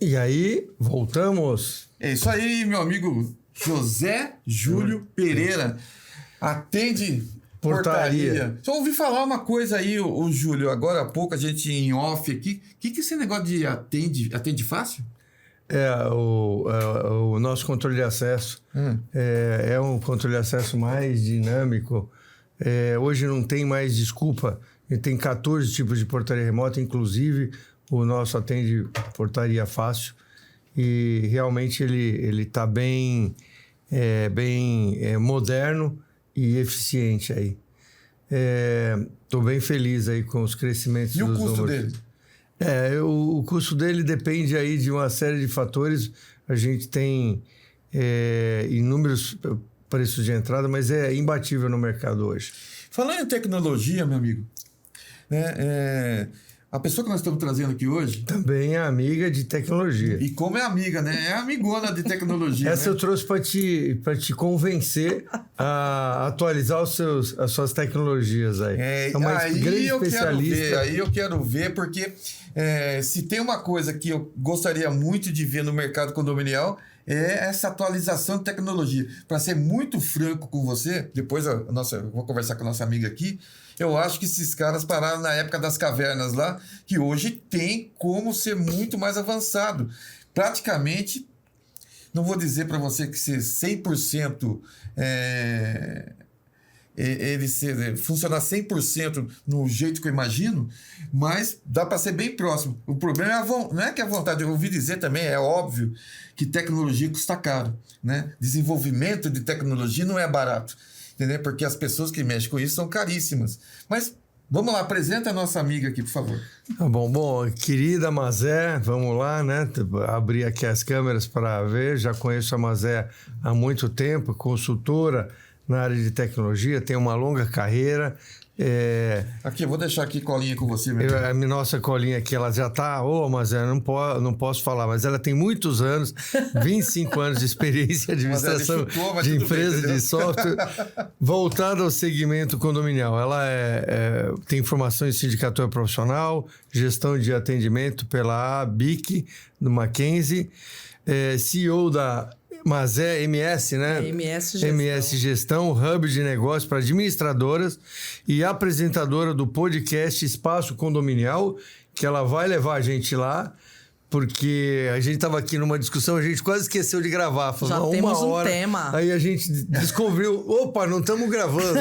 E aí, voltamos. É isso aí, meu amigo José Júlio Pereira. Atende portaria. Só ouvi falar uma coisa aí, o Júlio, agora há pouco, a gente em off aqui. O que é esse negócio de atende fácil? O nosso controle de acesso é um controle de acesso mais dinâmico. Hoje não tem mais desculpa. A gente tem 14 tipos de portaria remota, inclusive o nosso atende portaria fácil. E realmente ele está bem moderno e eficiente aí. Estou bem feliz aí com os crescimentos dos números. E o custo dele? O custo dele depende aí de uma série de fatores. A gente tem inúmeros preços de entrada, mas é imbatível no mercado hoje. Falando em tecnologia, meu amigo, a pessoa que nós estamos trazendo aqui hoje... Também é amiga de tecnologia. E como é amiga, né? É amigona de tecnologia. Essa eu trouxe para te convencer a atualizar as suas tecnologias aí. É uma grande especialista. Aí eu quero ver, porque se tem uma coisa que eu gostaria muito de ver no mercado condominial, é essa atualização de tecnologia. Para ser muito franco com você, depois eu vou conversar com a nossa amiga aqui, eu acho que esses caras pararam na época das cavernas lá, que hoje tem como ser muito mais avançado. Praticamente, não vou dizer para você que ser 100%, funcionar 100% no jeito que eu imagino, mas dá para ser bem próximo. O problema não é que a vontade, eu ouvi dizer também, é óbvio que tecnologia custa caro, né? Desenvolvimento de tecnologia não é barato. Entendeu? Porque as pessoas que mexem com isso são caríssimas. Mas vamos lá, apresenta a nossa amiga aqui, por favor. Tá bom, querida Mazé, vamos lá, né? Abrir aqui as câmeras para ver. Já conheço a Mazé há muito tempo, consultora na área de tecnologia, tem uma longa carreira. Aqui, eu vou deixar aqui colinha com você. A nossa colinha aqui, ela já está... mas eu não posso falar, mas ela tem muitos anos, 25 anos de experiência de administração de empresas de software, voltada ao segmento condominial. Ela tem formação em sindicatura profissional, gestão de atendimento pela ABIC, do Mackenzie, CEO da... Mas MS, né? MS Gestão, hub de negócio para administradoras e apresentadora do podcast Espaço Condominial, que ela vai levar a gente lá, porque a gente estava aqui numa discussão, a gente quase esqueceu de gravar. Já temos um tema. Aí a gente descobriu, opa, não estamos gravando.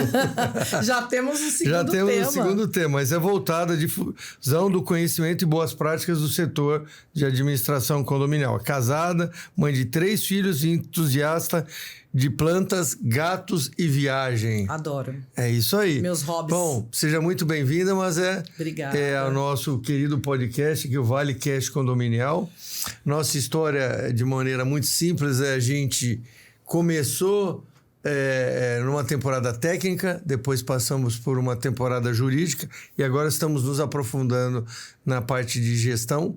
Já temos o segundo tema, mas é voltado à difusão do conhecimento e boas práticas do setor de administração condominial. Casada, mãe de 3 filhos e entusiasta de plantas, gatos e viagem. Adoro. É isso aí. Meus hobbies. Bom, seja muito bem-vinda, Mazé. Obrigada. É o nosso querido podcast, que é o ValeCast Condominial. Nossa história, de maneira muito simples, a gente começou numa temporada técnica, depois passamos por uma temporada jurídica e agora estamos nos aprofundando na parte de gestão.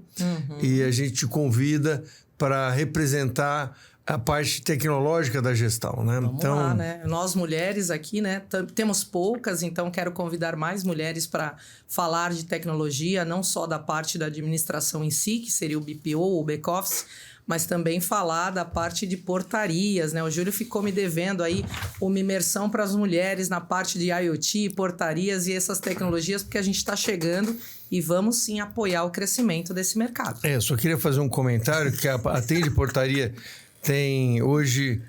E a gente te convida para representar a parte tecnológica da gestão, né? Vamos lá, né? Nós mulheres aqui, né? Temos poucas, então quero convidar mais mulheres para falar de tecnologia, não só da parte da administração em si, que seria o BPO, o back-office, mas também falar da parte de portarias, né? O Júlio ficou me devendo aí uma imersão para as mulheres na parte de IoT, portarias e essas tecnologias, porque a gente está chegando e vamos sim apoiar o crescimento desse mercado. Eu só queria fazer um comentário, que a Atende Portaria tem hoje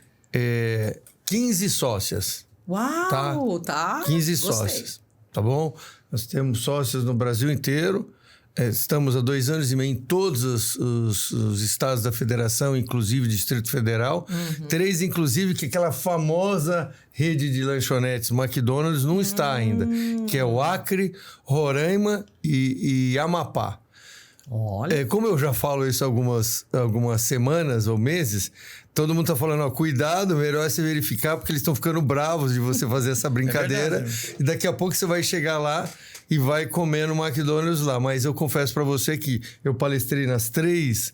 15 sócias. Uau, tá? 15 Gostei. sócias, tá bom? Nós temos sócias no Brasil inteiro. Estamos há 2 anos e meio em todos os estados da federação, inclusive Distrito Federal. 3, inclusive, que aquela famosa rede de lanchonetes McDonald's não está ainda, que é o Acre, Roraima e Amapá. Olha. Como eu já falo isso há algumas semanas ou meses, todo mundo está falando, cuidado, melhor é você verificar, porque eles estão ficando bravos de você fazer essa brincadeira. E daqui a pouco você vai chegar lá e vai comer no McDonald's lá. Mas eu confesso para você que eu palestrei nas três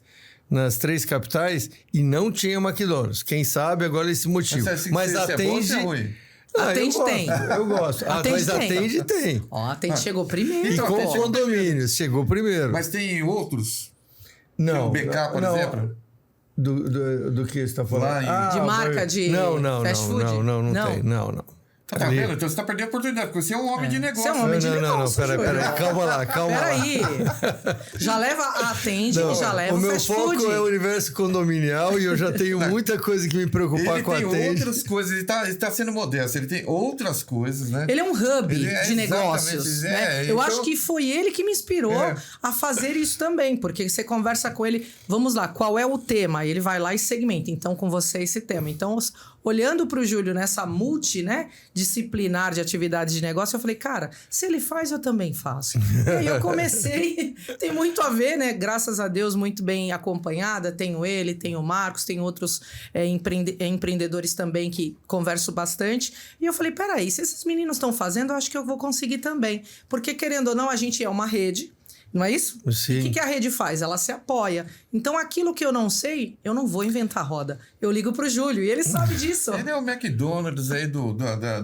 capitais e não tinha McDonald's. Quem sabe agora esse motivo. Mas atende... Atende tem. Eu gosto. Mas atende tem. Atende chegou primeiro. E com condomínios, chegou primeiro. Mas tem outros? Não. O BK, por exemplo? Do que você está falando? De marca de fast food? Não tem. Não. Tá vendo? Então você tá perdendo a oportunidade, porque você é um homem de negócio. Você é um homem de negócio. Não, peraí, calma lá. Peraí. Já leva Atende e já leva o meu fast foco food. é o universo condominial e eu já tenho muita coisa que me preocupar com a Atende. Ele tem outras coisas, ele tá sendo modesto, ele tem outras coisas, né? Ele é um hub de negócios. Né? Eu acho que foi ele que me inspirou a fazer isso também, porque você conversa com ele, vamos lá, qual é o tema? E ele vai lá e segmenta, então com você esse tema. Então, olhando para o Júlio nessa multidisciplinar de atividades de negócio, eu falei, cara, se ele faz, eu também faço. E aí eu comecei, tem muito a ver, né? Graças a Deus, muito bem acompanhada. Tenho ele, tenho o Marcos, tenho outros empreendedores também que converso bastante. E eu falei, peraí, se esses meninos estão fazendo, eu acho que eu vou conseguir também. Porque, querendo ou não, a gente é uma rede. Não é isso? Sim. E o que a rede faz? Ela se apoia. Então, aquilo que eu não sei, eu não vou inventar roda. Eu ligo pro Júlio e ele sabe disso. Ele é o McDonald's aí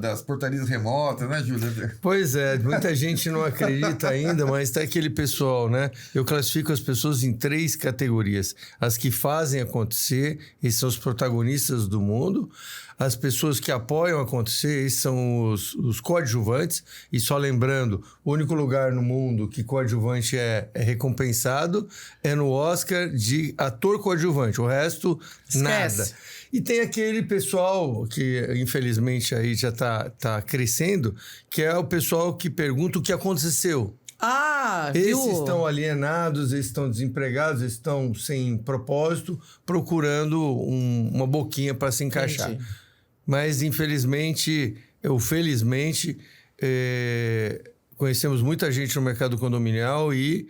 das portarias remotas, né, Júlio? Pois é, muita gente não acredita ainda, mas tá aquele pessoal, né? Eu classifico as pessoas em 3 categorias. As que fazem acontecer, esses são os protagonistas do mundo. As pessoas que apoiam acontecer, esses são os coadjuvantes. E só lembrando, o único lugar no mundo que coadjuvante é recompensado é no Oscar de ator coadjuvante. O resto, esquece. Nada. E tem aquele pessoal que, infelizmente, aí já tá crescendo, que é o pessoal que pergunta o que aconteceu. Viu? Esses estão alienados, esses estão desempregados, esses estão sem propósito, procurando uma boquinha para se encaixar. Entendi. Mas, infelizmente, ou felizmente, conhecemos muita gente no mercado condominial e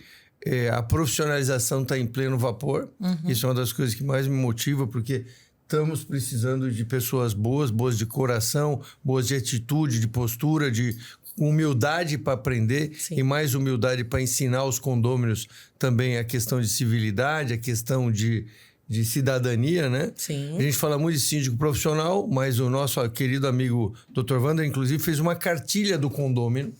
a profissionalização está em pleno vapor. Isso é uma das coisas que mais me motiva, porque estamos precisando de pessoas boas de coração, boas de atitude, de postura, de humildade para aprender. Sim. E mais humildade para ensinar os condôminos também a questão de civilidade, a questão de cidadania, né? Sim. A gente fala muito de síndico profissional, mas o nosso querido amigo Dr. Wander, inclusive, fez uma cartilha do condômino.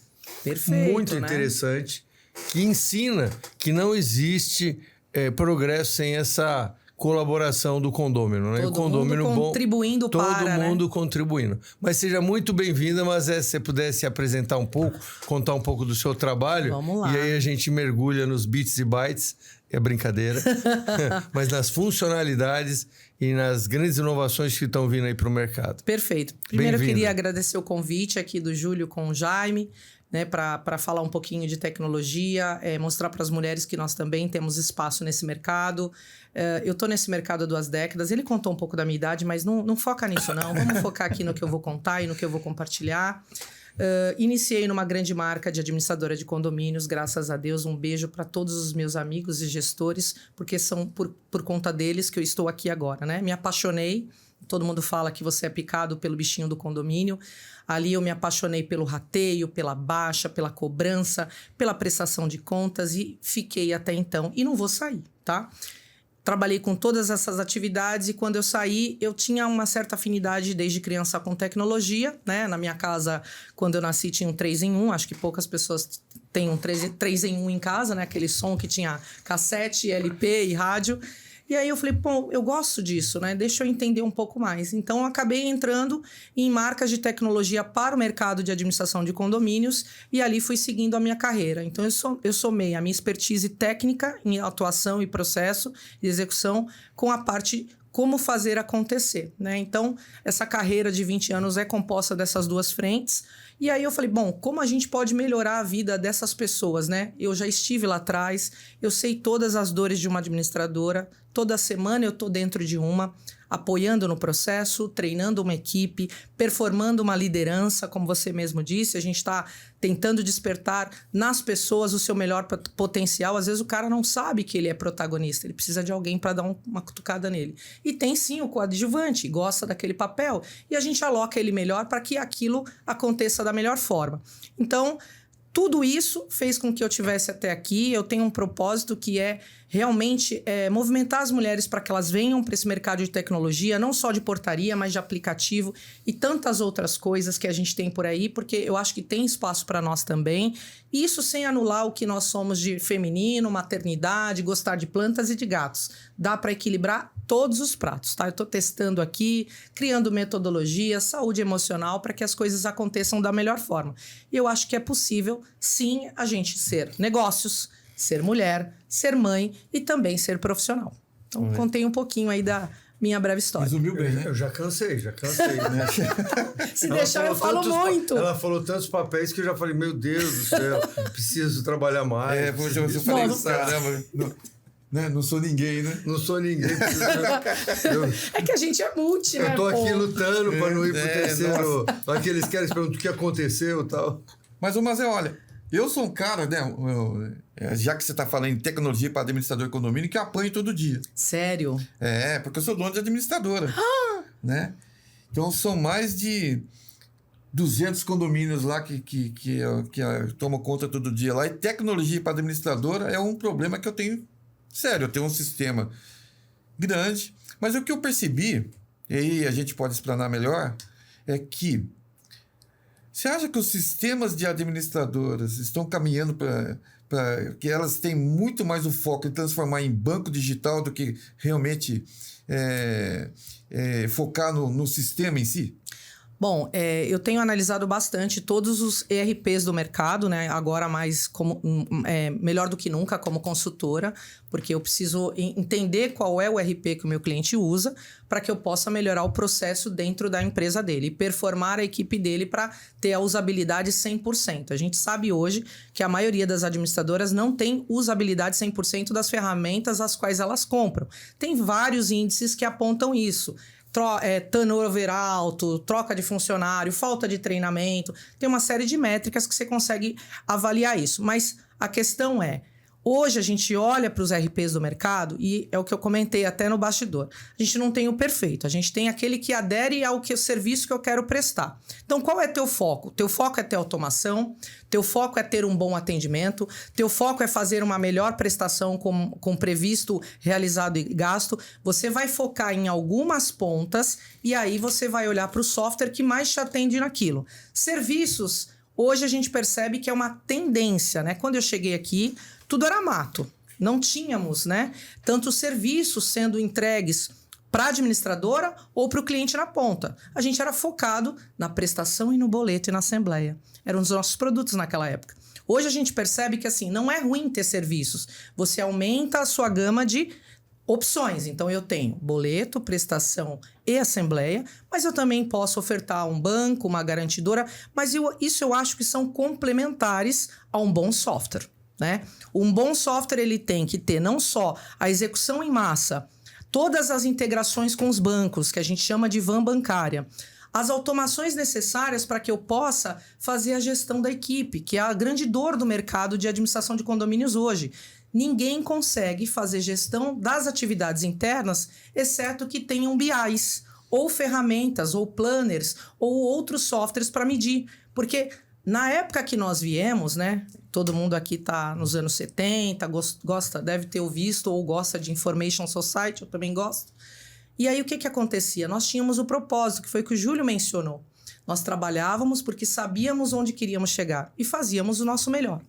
Perfeito, muito interessante, que ensina que não existe progresso sem essa colaboração do condômino, né? Todo o condômino mundo contribuindo todo mundo contribuindo. Mas seja muito bem-vinda, mas se você pudesse apresentar um pouco, contar um pouco do seu trabalho. Vamos lá. E aí a gente mergulha nos bits e bytes, é brincadeira, mas nas funcionalidades e nas grandes inovações que estão vindo aí para o mercado. Perfeito. Primeiro eu queria agradecer o convite aqui do Júlio com o Jaime, né, para falar um pouquinho de tecnologia, mostrar para as mulheres que nós também temos espaço nesse mercado. Eu estou nesse mercado há 2 décadas, ele contou um pouco da minha idade, mas não foca nisso não, vamos focar aqui no que eu vou contar e no que eu vou compartilhar. Iniciei numa grande marca de administradora de condomínios, graças a Deus, um beijo para todos os meus amigos e gestores, porque são por conta deles que eu estou aqui agora, né? Me apaixonei, todo mundo fala que você é picado pelo bichinho do condomínio. Ali eu me apaixonei pelo rateio, pela baixa, pela cobrança, pela prestação de contas e fiquei até então. E não vou sair, tá? Trabalhei com todas essas atividades e quando eu saí, eu tinha uma certa afinidade desde criança com tecnologia, né? Na minha casa, quando eu nasci, tinha um 3 em 1. Acho que poucas pessoas têm um 3 em 1 em casa, né? Aquele som que tinha cassete, LP e rádio. E aí eu falei, pô, eu gosto disso, né? Deixa eu entender um pouco mais. Então, eu acabei entrando em marcas de tecnologia para o mercado de administração de condomínios e ali fui seguindo a minha carreira. Então, eu somei a minha expertise técnica em atuação e processo de execução com a parte como fazer acontecer, né? Então, essa carreira de 20 anos é composta dessas 2 frentes. E aí eu falei, bom, como a gente pode melhorar a vida dessas pessoas, né? Eu já estive lá atrás, eu sei todas as dores de uma administradora, toda semana eu tô dentro de uma, apoiando no processo, treinando uma equipe, performando uma liderança, como você mesmo disse, a gente está tentando despertar nas pessoas o seu melhor potencial. Às vezes o cara não sabe que ele é protagonista, ele precisa de alguém para dar uma cutucada nele. E tem sim o coadjuvante, gosta daquele papel, e a gente aloca ele melhor para que aquilo aconteça da melhor forma. Então, Tudo isso fez com que eu tivesse até aqui. Eu tenho um propósito que é realmente movimentar as mulheres para que elas venham para esse mercado de tecnologia, não só de portaria, mas de aplicativo e tantas outras coisas que a gente tem por aí, porque eu acho que tem espaço para nós também. Isso sem anular o que nós somos de feminino, maternidade, gostar de plantas e de gatos. Dá para equilibrar todos os pratos, tá? Eu estou testando aqui, criando metodologia, saúde emocional para que as coisas aconteçam da melhor forma. E eu acho que é possível, sim, a gente ser negócios, ser mulher, ser mãe e também ser profissional. Então, contei um pouquinho aí da minha breve história. Resumiu bem, né? Eu já cansei, né? Se deixar, eu falo muito. Ela falou tantos papéis que eu já falei, meu Deus do céu, preciso trabalhar mais. Eu falei, caramba, não sou ninguém, né? Não sou ninguém. É que a gente é multi, né? Eu tô aqui lutando para não ir pro terceiro. Aqueles que querem perguntar o que aconteceu e tal. Mas olha, eu sou um cara, né? Já que você está falando em tecnologia para administrador de condomínio, que eu apanho todo dia. Sério? Porque eu sou dono de administradora. Né? Então, são mais de 200 condomínios lá que eu tomo conta todo dia lá. E tecnologia para administradora é um problema que eu tenho. Sério, eu tenho um sistema grande. Mas o que eu percebi, e aí a gente pode explanar melhor, é que você acha que os sistemas de administradoras estão caminhando para que elas têm muito mais o foco em transformar em banco digital do que realmente focar no sistema em si? Bom, eu tenho analisado bastante todos os ERPs do mercado, né? Agora mais melhor do que nunca como consultora, porque eu preciso entender qual é o ERP que o meu cliente usa para que eu possa melhorar o processo dentro da empresa dele e performar a equipe dele para ter a usabilidade 100%. A gente sabe hoje que a maioria das administradoras não tem usabilidade 100% das ferramentas às quais elas compram. Tem vários índices que apontam isso. Turnover alto, troca de funcionário, falta de treinamento. Tem uma série de métricas que você consegue avaliar isso. Mas a questão hoje a gente olha para os RPs do mercado e é o que eu comentei até no bastidor. A gente não tem o perfeito, a gente tem aquele que adere ao serviço que eu quero prestar. Então, qual é teu foco? Teu foco é ter automação, teu foco é ter um bom atendimento, teu foco é fazer uma melhor prestação com previsto, realizado e gasto. Você vai focar em algumas pontas e aí você vai olhar para o software que mais te atende naquilo. Serviços, hoje a gente percebe que é uma tendência, né? Quando eu cheguei aqui, tudo era mato. Não tínhamos, né, tantos serviços sendo entregues para a administradora ou para o cliente na ponta. A gente era focado na prestação e no boleto e na assembleia. Eram os nossos produtos naquela época. Hoje a gente percebe que assim, não é ruim ter serviços. Você aumenta a sua gama de opções. Então, eu tenho boleto, prestação e assembleia, mas eu também posso ofertar um banco, uma garantidora, mas isso eu acho que são complementares a um bom software. Né? Um bom software ele tem que ter não só a execução em massa, todas as integrações com os bancos, que a gente chama de van bancária, as automações necessárias para que eu possa fazer a gestão da equipe, que é a grande dor do mercado de administração de condomínios hoje. Ninguém consegue fazer gestão das atividades internas, exceto que tenham BIs, ou ferramentas, ou planners, ou outros softwares para medir, porque na época que nós viemos, né? Todo mundo aqui está nos anos 70, gosta, deve ter visto ou gosta de Information Society, eu também gosto. E aí o que acontecia? Nós tínhamos o propósito, que foi o que o Júlio mencionou. Nós trabalhávamos porque sabíamos onde queríamos chegar e fazíamos o nosso melhor.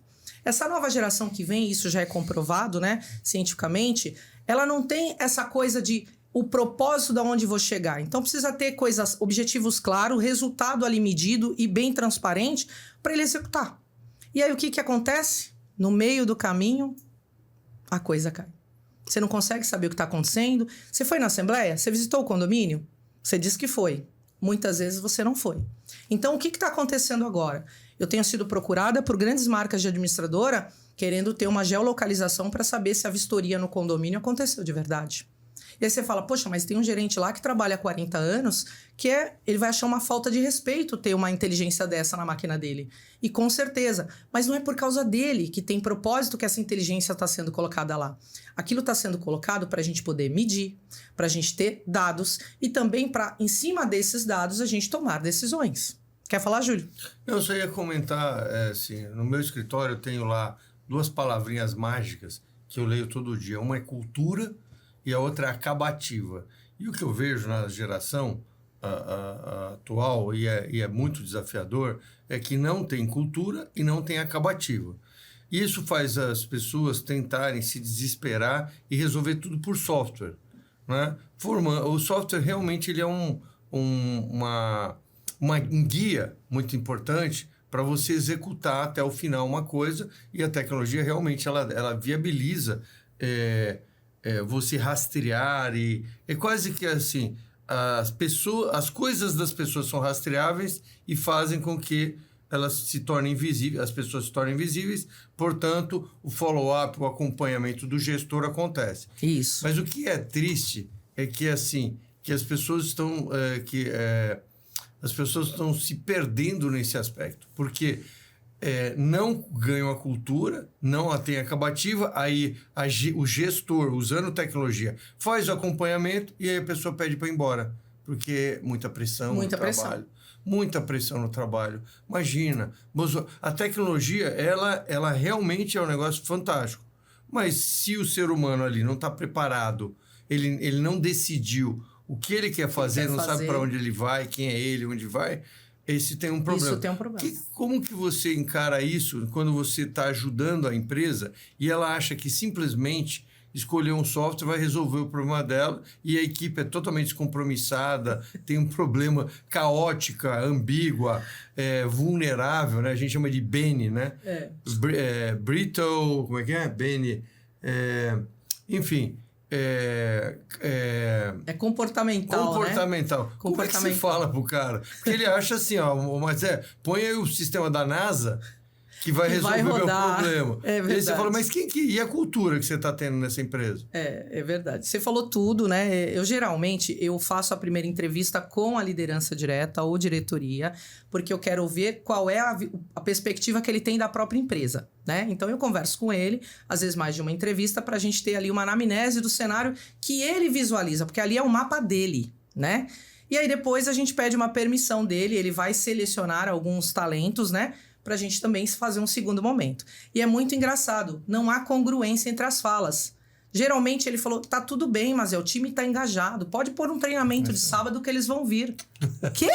Essa nova geração que vem, isso já é comprovado, né? Cientificamente, ela não tem essa coisa de o propósito de onde vou chegar. Então, precisa ter objetivos claros, resultado ali medido e bem transparente para ele executar. E aí, o que acontece? No meio do caminho, a coisa cai. Você não consegue saber o que está acontecendo. Você foi na assembleia? Você visitou o condomínio? Você disse que foi. Muitas vezes você não foi. Então, o que está acontecendo agora? Eu tenho sido procurada por grandes marcas de administradora querendo ter uma geolocalização para saber se a vistoria no condomínio aconteceu de verdade. E aí você fala, poxa, mas tem um gerente lá que trabalha há 40 anos que ele vai achar uma falta de respeito ter uma inteligência dessa na máquina dele. E com certeza. Mas não é por causa dele que tem propósito que essa inteligência está sendo colocada lá. Aquilo está sendo colocado para a gente poder medir, para a gente ter dados e também para, em cima desses dados, a gente tomar decisões. Quer falar, Júlio? Eu só ia comentar, assim, no meu escritório eu tenho lá 2 palavrinhas mágicas que eu leio todo dia. Uma é cultura e a outra é acabativa. E o que eu vejo na geração atual, e é muito desafiador, é que não tem cultura e não tem acabativa. Isso faz as pessoas tentarem se desesperar e resolver tudo por software, né? O software realmente ele é um guia muito importante para você executar até o final uma coisa, e a tecnologia realmente ela viabiliza você rastrear, e é quase que assim, as coisas das pessoas são rastreáveis e fazem com que elas se tornem visíveis, as pessoas se tornem visíveis, portanto, o follow-up, o acompanhamento do gestor acontece. Isso. Mas o que é triste é que, assim, que as pessoas estão se perdendo nesse aspecto, porque não ganham a cultura, não a tem acabativa, aí o gestor, usando tecnologia, faz o acompanhamento e aí a pessoa pede para ir embora, porque muita pressão no trabalho. Muita pressão no trabalho. Imagina, a tecnologia, ela realmente é um negócio fantástico, mas se o ser humano ali não está preparado, ele não decidiu o que ele quer fazer, não sabe para onde ele vai, quem é ele, onde vai, esse tem um problema. Isso tem um problema. Como que você encara isso quando você está ajudando a empresa e ela acha que simplesmente escolher um software vai resolver o problema dela e a equipe é totalmente descompromissada, tem um problema caótica, ambígua, vulnerável, né? A gente chama de BENI, né? Brittle, como é que é? BENI. Enfim... comportamental, comportamental. Né? Como é que se fala pro cara? Porque ele acha assim, mas põe aí o sistema da NASA que vai resolver o meu problema. É verdade. Aí você fala, mas e a cultura que você está tendo nessa empresa? É verdade. Você falou tudo, né? Geralmente, eu faço a primeira entrevista com a liderança direta ou diretoria, porque eu quero ver qual é a perspectiva que ele tem da própria empresa, né? Então, eu converso com ele, às vezes mais de uma entrevista, para a gente ter ali uma anamnese do cenário que ele visualiza, porque ali é o mapa dele, né? E aí, depois, a gente pede uma permissão dele, ele vai selecionar alguns talentos, né? Para a gente também fazer um segundo momento. E é muito engraçado, não há congruência entre as falas. Geralmente ele falou, tá tudo bem, mas o time tá engajado, pode pôr um treinamento de sábado que eles vão vir. Quê?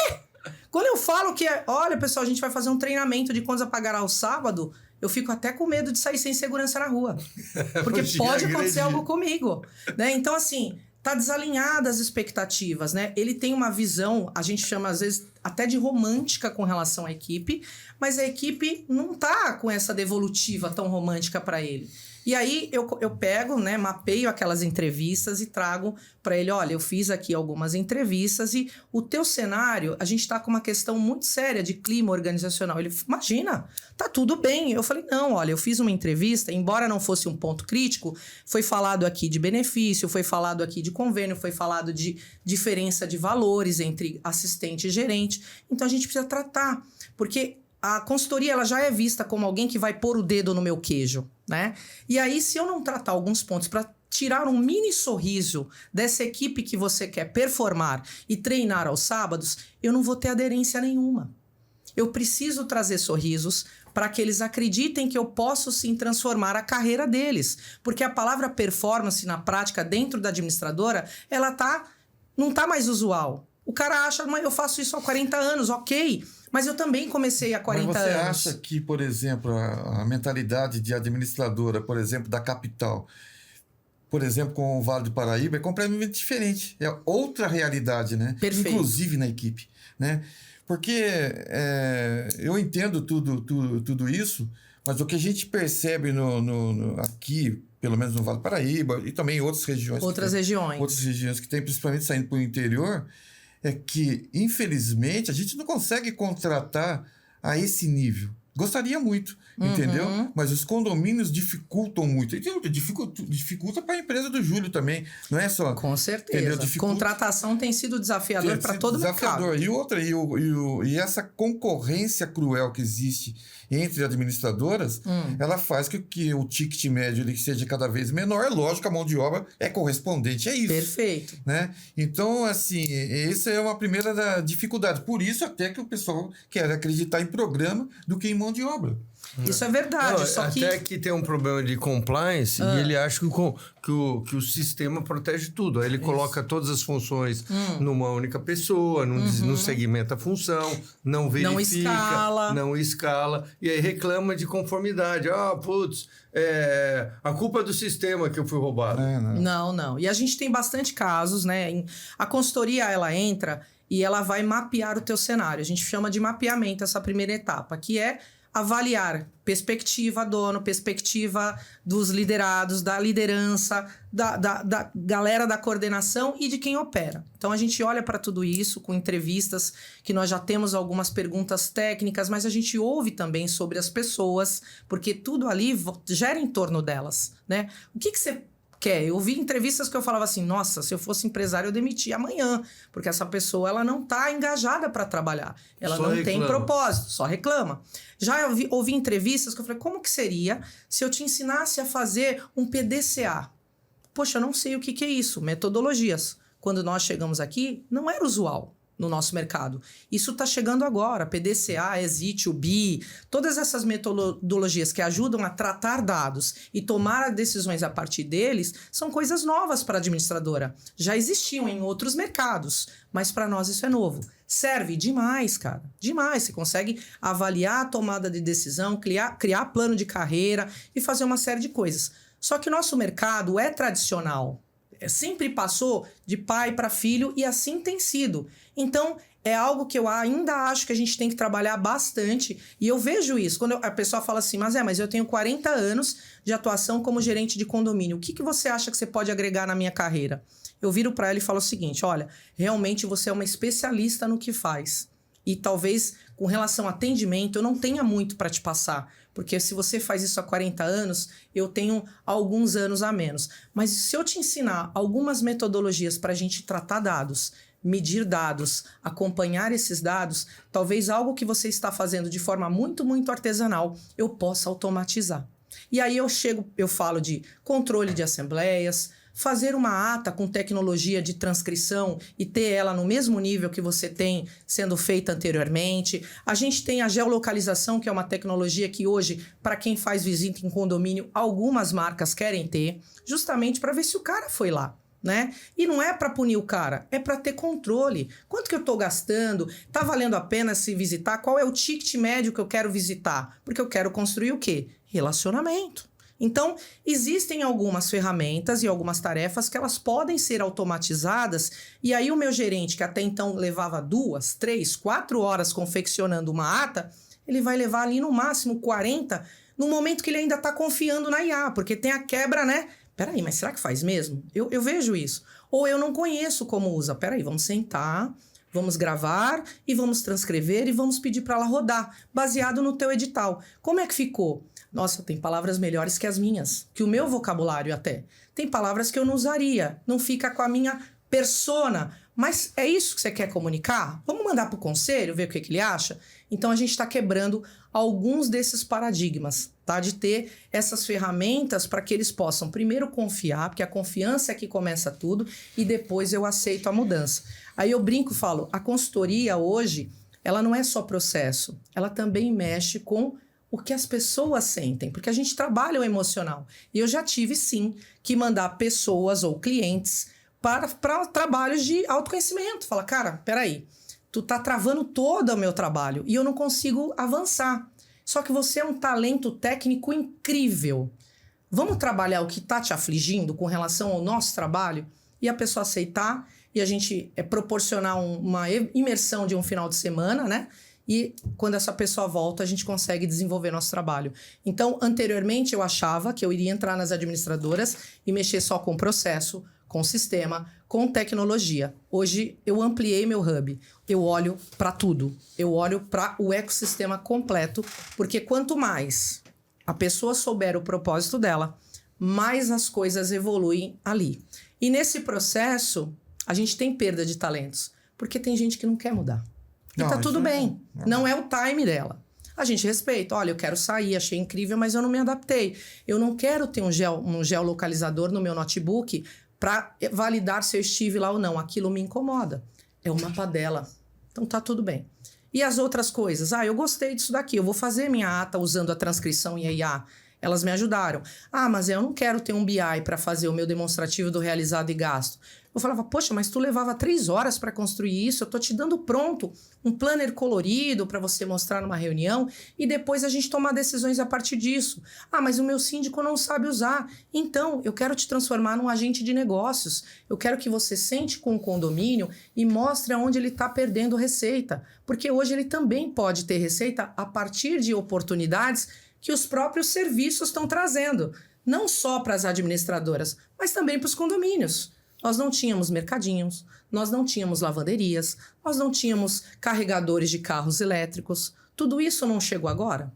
Quando eu falo que, olha pessoal, a gente vai fazer um treinamento de quantos apagará o sábado, eu fico até com medo de sair sem segurança na rua. Porque pode acontecer algo comigo. Né? Então assim, tá desalinhada as expectativas, né? Ele tem uma visão, a gente chama às vezes até de romântica com relação à equipe, mas a equipe não tá com essa devolutiva tão romântica para ele. E aí eu pego, né, mapeio aquelas entrevistas e trago para ele, olha, eu fiz aqui algumas entrevistas e o teu cenário, a gente tá com uma questão muito séria de clima organizacional. Ele, imagina, tá tudo bem. Eu falei, não, olha, eu fiz uma entrevista, embora não fosse um ponto crítico, foi falado aqui de benefício, foi falado aqui de convênio, foi falado de diferença de valores entre assistente e gerente. Então a gente precisa tratar, porque a consultoria ela já é vista como alguém que vai pôr o dedo no meu queijo, né? E aí, se eu não tratar alguns pontos para tirar um mini sorriso dessa equipe que você quer performar e treinar aos sábados, eu não vou ter aderência nenhuma. Eu preciso trazer sorrisos para que eles acreditem que eu posso sim transformar a carreira deles. Porque a palavra performance na prática dentro da administradora, ela não tá mais usual. O cara acha, mas eu faço isso há 40 anos, ok. Mas eu também comecei há 40 anos. Mas você acha que, por exemplo, a mentalidade de administradora, por exemplo, da capital, por exemplo, com o Vale do Paraíba, é completamente diferente. É outra realidade, né? Perfeito. Inclusive na equipe, né? Porque eu entendo tudo isso, mas o que a gente percebe aqui, pelo menos no Vale do Paraíba, e também em outras regiões. Outras regiões que tem, principalmente saindo para o interior, é que, infelizmente, a gente não consegue contratar a esse nível. Gostaria muito, entendeu? Mas os condomínios dificultam muito. Dificulta para a empresa do Júlio também, não é só... Com certeza. Contratação tem sido desafiador para todo mundo. E outra, e essa concorrência cruel que existe entre administradoras, ela faz que o ticket médio ele seja cada vez menor. É lógico, a mão de obra é correspondente a isso. Perfeito. Né? Então, assim, essa é uma primeira dificuldade. Por isso até que o pessoal quer acreditar em programa do que em mão de obra. Isso é verdade. Não, só até que tem um problema de compliance e ele acha que o sistema protege tudo. Aí ele coloca todas as funções numa única pessoa, não segmenta a função, não verifica, não escala, e aí reclama de conformidade. A culpa é do sistema que eu fui roubado. Não. E a gente tem bastante casos, né? A consultoria, ela entra e ela vai mapear o teu cenário. A gente chama de mapeamento essa primeira etapa, que é avaliar perspectiva dono, perspectiva dos liderados, da liderança, da galera da coordenação e de quem opera. Então, a gente olha para tudo isso com entrevistas, que nós já temos algumas perguntas técnicas, mas a gente ouve também sobre as pessoas, porque tudo ali gera em torno delas, né? O que você quer? Eu vi entrevistas que eu falava assim, nossa, se eu fosse empresário eu demitia amanhã, porque essa pessoa ela não está engajada para trabalhar, ela não tem propósito, só reclama. Já ouvi entrevistas que eu falei, como que seria se eu te ensinasse a fazer um PDCA? Poxa, eu não sei o que é isso, metodologias. Quando nós chegamos aqui, não era usual no nosso mercado. Isso está chegando agora, PDCA, EXIT, o BI, todas essas metodologias que ajudam a tratar dados e tomar decisões a partir deles, são coisas novas para a administradora. Já existiam em outros mercados, mas para nós isso é novo. Serve demais, cara, demais. Você consegue avaliar a tomada de decisão, criar plano de carreira e fazer uma série de coisas. Só que o nosso mercado é tradicional. Sempre passou de pai para filho e assim tem sido. Então, é algo que eu ainda acho que a gente tem que trabalhar bastante. E eu vejo isso. Quando a pessoa fala assim, mas eu tenho 40 anos de atuação como gerente de condomínio. O que você acha que você pode agregar na minha carreira? Eu viro para ela e falo o seguinte, olha, realmente você é uma especialista no que faz. E talvez, com relação a atendimento, eu não tenha muito para te passar. Porque se você faz isso há 40 anos, eu tenho alguns anos a menos. Mas se eu te ensinar algumas metodologias para a gente tratar dados, medir dados, acompanhar esses dados, talvez algo que você está fazendo de forma muito, muito artesanal, eu possa automatizar. E aí eu falo de controle de assembleias, fazer uma ata com tecnologia de transcrição e ter ela no mesmo nível que você tem sendo feita anteriormente. A gente tem a geolocalização, que é uma tecnologia que hoje, para quem faz visita em condomínio, algumas marcas querem ter, justamente para ver se o cara foi lá, né? E não é para punir o cara, é para ter controle. Quanto que eu estou gastando? Tá valendo a pena se visitar? Qual é o ticket médio que eu quero visitar? Porque eu quero construir o quê? Relacionamento. Então, existem algumas ferramentas e algumas tarefas que elas podem ser automatizadas, e aí o meu gerente, que até então levava 2, 3, 4 horas confeccionando uma ata, ele vai levar ali no máximo 40, no momento que ele ainda está confiando na IA, porque tem a quebra, né? Peraí, mas será que faz mesmo? Eu vejo isso. Ou eu não conheço como usa. Peraí, vamos sentar, vamos gravar e vamos transcrever e vamos pedir para ela rodar, baseado no teu edital. Como é que ficou? Nossa, tem palavras melhores que as minhas, que o meu vocabulário até. Tem palavras que eu não usaria, não fica com a minha persona. Mas é isso que você quer comunicar? Vamos mandar para o conselho, ver o que ele acha? Então, a gente está quebrando alguns desses paradigmas, tá? De ter essas ferramentas para que eles possam primeiro confiar, porque a confiança é que começa tudo, e depois eu aceito a mudança. Aí eu brinco e falo, a consultoria hoje, ela não é só processo, ela também mexe com o que as pessoas sentem, porque a gente trabalha o emocional. E eu já tive, sim, que mandar pessoas ou clientes para trabalhos de autoconhecimento. Fala, cara, peraí, tu tá travando todo o meu trabalho e eu não consigo avançar. Só que você é um talento técnico incrível. Vamos trabalhar o que tá te afligindo com relação ao nosso trabalho? E a pessoa aceitar e a gente proporcionar uma imersão de um final de semana, né? E quando essa pessoa volta, a gente consegue desenvolver nosso trabalho. Então, anteriormente, eu achava que eu iria entrar nas administradoras e mexer só com processo, com sistema, com tecnologia. Hoje, eu ampliei meu hub. Eu olho para tudo. Eu olho para o ecossistema completo, porque quanto mais a pessoa souber o propósito dela, mais as coisas evoluem ali. E nesse processo, a gente tem perda de talentos, porque tem gente que não quer mudar. E tá tudo bem. Não é o time dela. A gente respeita. Olha, eu quero sair, achei incrível, mas eu não me adaptei. Eu não quero ter um geolocalizador no meu notebook para validar se eu estive lá ou não. Aquilo me incomoda. É o mapa dela. Então tá tudo bem. E as outras coisas? Eu gostei disso daqui. Eu vou fazer minha ata usando a transcrição e a IA. Elas me ajudaram. Mas eu não quero ter um BI para fazer o meu demonstrativo do realizado e gasto. Eu falava, poxa, mas tu levava 3 horas para construir isso, eu tô te dando pronto um planner colorido para você mostrar numa reunião e depois a gente tomar decisões a partir disso. Mas o meu síndico não sabe usar. Então, eu quero te transformar num agente de negócios. Eu quero que você sente com o condomínio e mostre aonde ele está perdendo receita. Porque hoje ele também pode ter receita a partir de oportunidades que os próprios serviços estão trazendo. Não só para as administradoras, mas também para os condomínios. Nós não tínhamos mercadinhos, nós não tínhamos lavanderias, nós não tínhamos carregadores de carros elétricos. Tudo isso não chegou agora?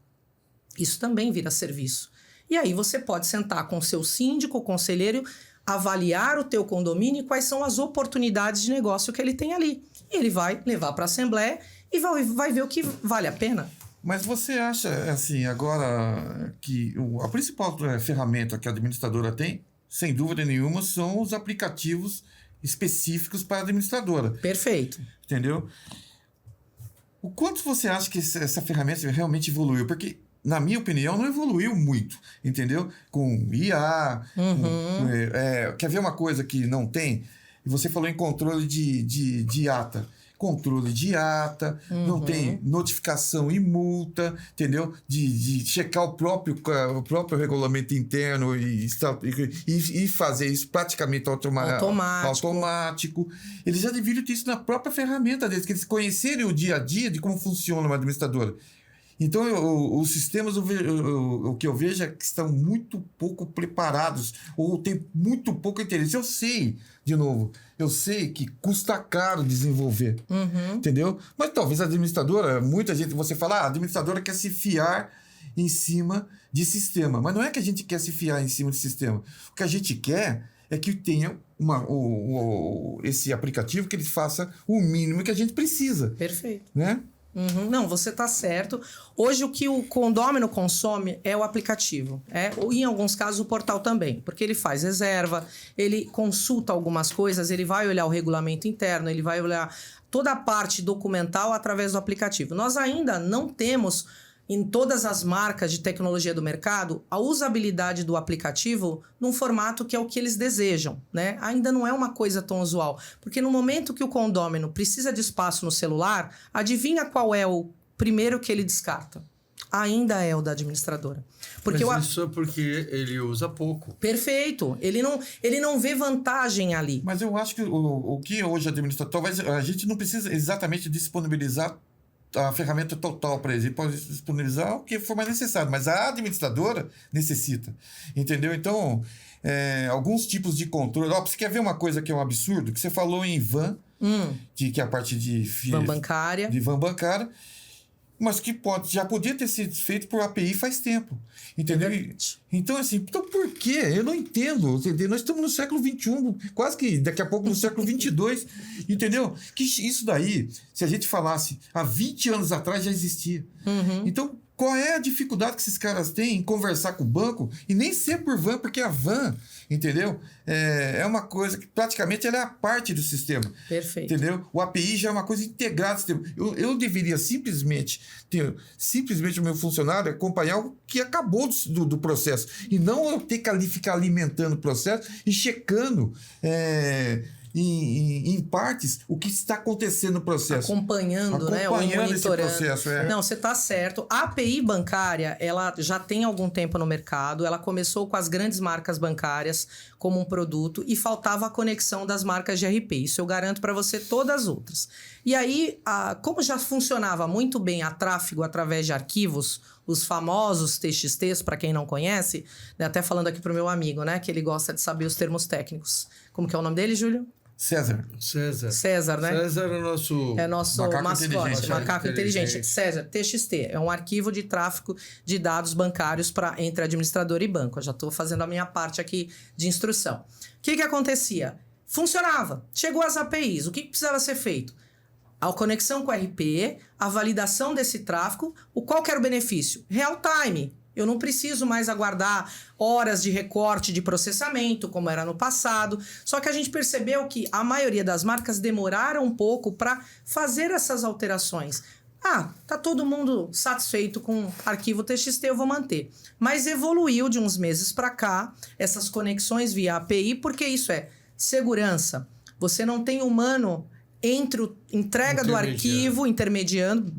Isso também vira serviço. E aí você pode sentar com o seu síndico, o conselheiro, avaliar o teu condomínio e quais são as oportunidades de negócio que ele tem ali. E ele vai levar para a assembleia e vai ver o que vale a pena. Mas você acha, assim, agora que a principal ferramenta que a administradora tem, sem dúvida nenhuma, são os aplicativos específicos para a administradora. Perfeito. Entendeu? O quanto você acha que essa ferramenta realmente evoluiu? Porque, na minha opinião, não evoluiu muito, entendeu? Com IA, quer ver uma coisa que não tem? Você falou em controle de ata. Controle de ata, não tem notificação e multa, entendeu? De checar o próprio regulamento interno e fazer isso praticamente automático. Eles já deveriam ter isso na própria ferramenta deles, que eles conhecerem o dia a dia de como funciona uma administradora. Então, os sistemas, o que eu vejo é que estão muito pouco preparados ou tem muito pouco interesse. Eu sei que custa caro desenvolver, entendeu? Mas talvez a administradora, muita gente, você fala, a administradora quer se fiar em cima de sistema. Mas não é que a gente quer se fiar em cima de sistema. O que a gente quer é que tenha esse aplicativo que ele faça o mínimo que a gente precisa. Perfeito. Né? Não, você está certo. Hoje o que o condômino consome é o aplicativo. Em alguns casos o portal também, porque ele faz reserva, ele consulta algumas coisas, ele vai olhar o regulamento interno, ele vai olhar toda a parte documental através do aplicativo. Nós ainda não temos em todas as marcas de tecnologia do mercado a usabilidade do aplicativo num formato que é o que eles desejam, né? Ainda não é uma coisa tão usual, porque no momento que o condômino precisa de espaço no celular, adivinha qual é o primeiro que ele descarta? Ainda é o da administradora. Porque isso é porque ele usa pouco. Perfeito. Ele não vê vantagem ali. Mas eu acho que o que hoje a administradora... Talvez a gente não precisa exatamente disponibilizar a ferramenta total para eles. Ele pode disponibilizar o que for mais necessário, mas a administradora necessita. Entendeu? Então, alguns tipos de controle... Você quer ver uma coisa que é um absurdo? Que você falou em van, que é a parte de... van bancária. De van bancária. Mas que já podia ter sido feito por API faz tempo. Entendeu? Então, assim, por quê? Eu não entendo. Entendeu? Nós estamos no século XXI, quase que daqui a pouco no século XXII. Entendeu? Que isso daí, se a gente falasse há 20 anos atrás, já existia. Então, qual é a dificuldade que esses caras têm em conversar com o banco? E nem ser por van, porque a van, entendeu? É uma coisa que praticamente ela é a parte do sistema. Perfeito. Entendeu? O API já é uma coisa integrada do sistema. Eu deveria simplesmente o meu funcionário acompanhar o que acabou do processo. E não eu ter que ficar alimentando o processo e checando em partes o que está acontecendo no processo. Acompanhando, né? Ou monitorando. Esse processo, Não, você está certo. A API bancária, ela já tem algum tempo no mercado. Ela começou com as grandes marcas bancárias como um produto e faltava a conexão das marcas de RP. Isso eu garanto para você todas as outras. E aí, como já funcionava muito bem a tráfego através de arquivos, os famosos TXTs, para quem não conhece, né, até falando aqui para o meu amigo, né, que ele gosta de saber os termos técnicos. Como que é o nome dele, Júlio? César, né? César é nosso mascote, macaco inteligente. César, TXT, é um arquivo de tráfego de dados bancários entre administrador e banco. Eu já estou fazendo a minha parte aqui de instrução. O que acontecia? Funcionava. Chegou às APIs. O que precisava ser feito? A conexão com o RP, a validação desse tráfego, qual que era o benefício? Real time. Eu não preciso mais aguardar horas de recorte de processamento, como era no passado. Só que a gente percebeu que a maioria das marcas demoraram um pouco para fazer essas alterações. Tá todo mundo satisfeito com arquivo TXT, eu vou manter. Mas evoluiu de uns meses para cá essas conexões via API, porque isso é segurança. Você não tem humano entre a entrega do arquivo, intermediando,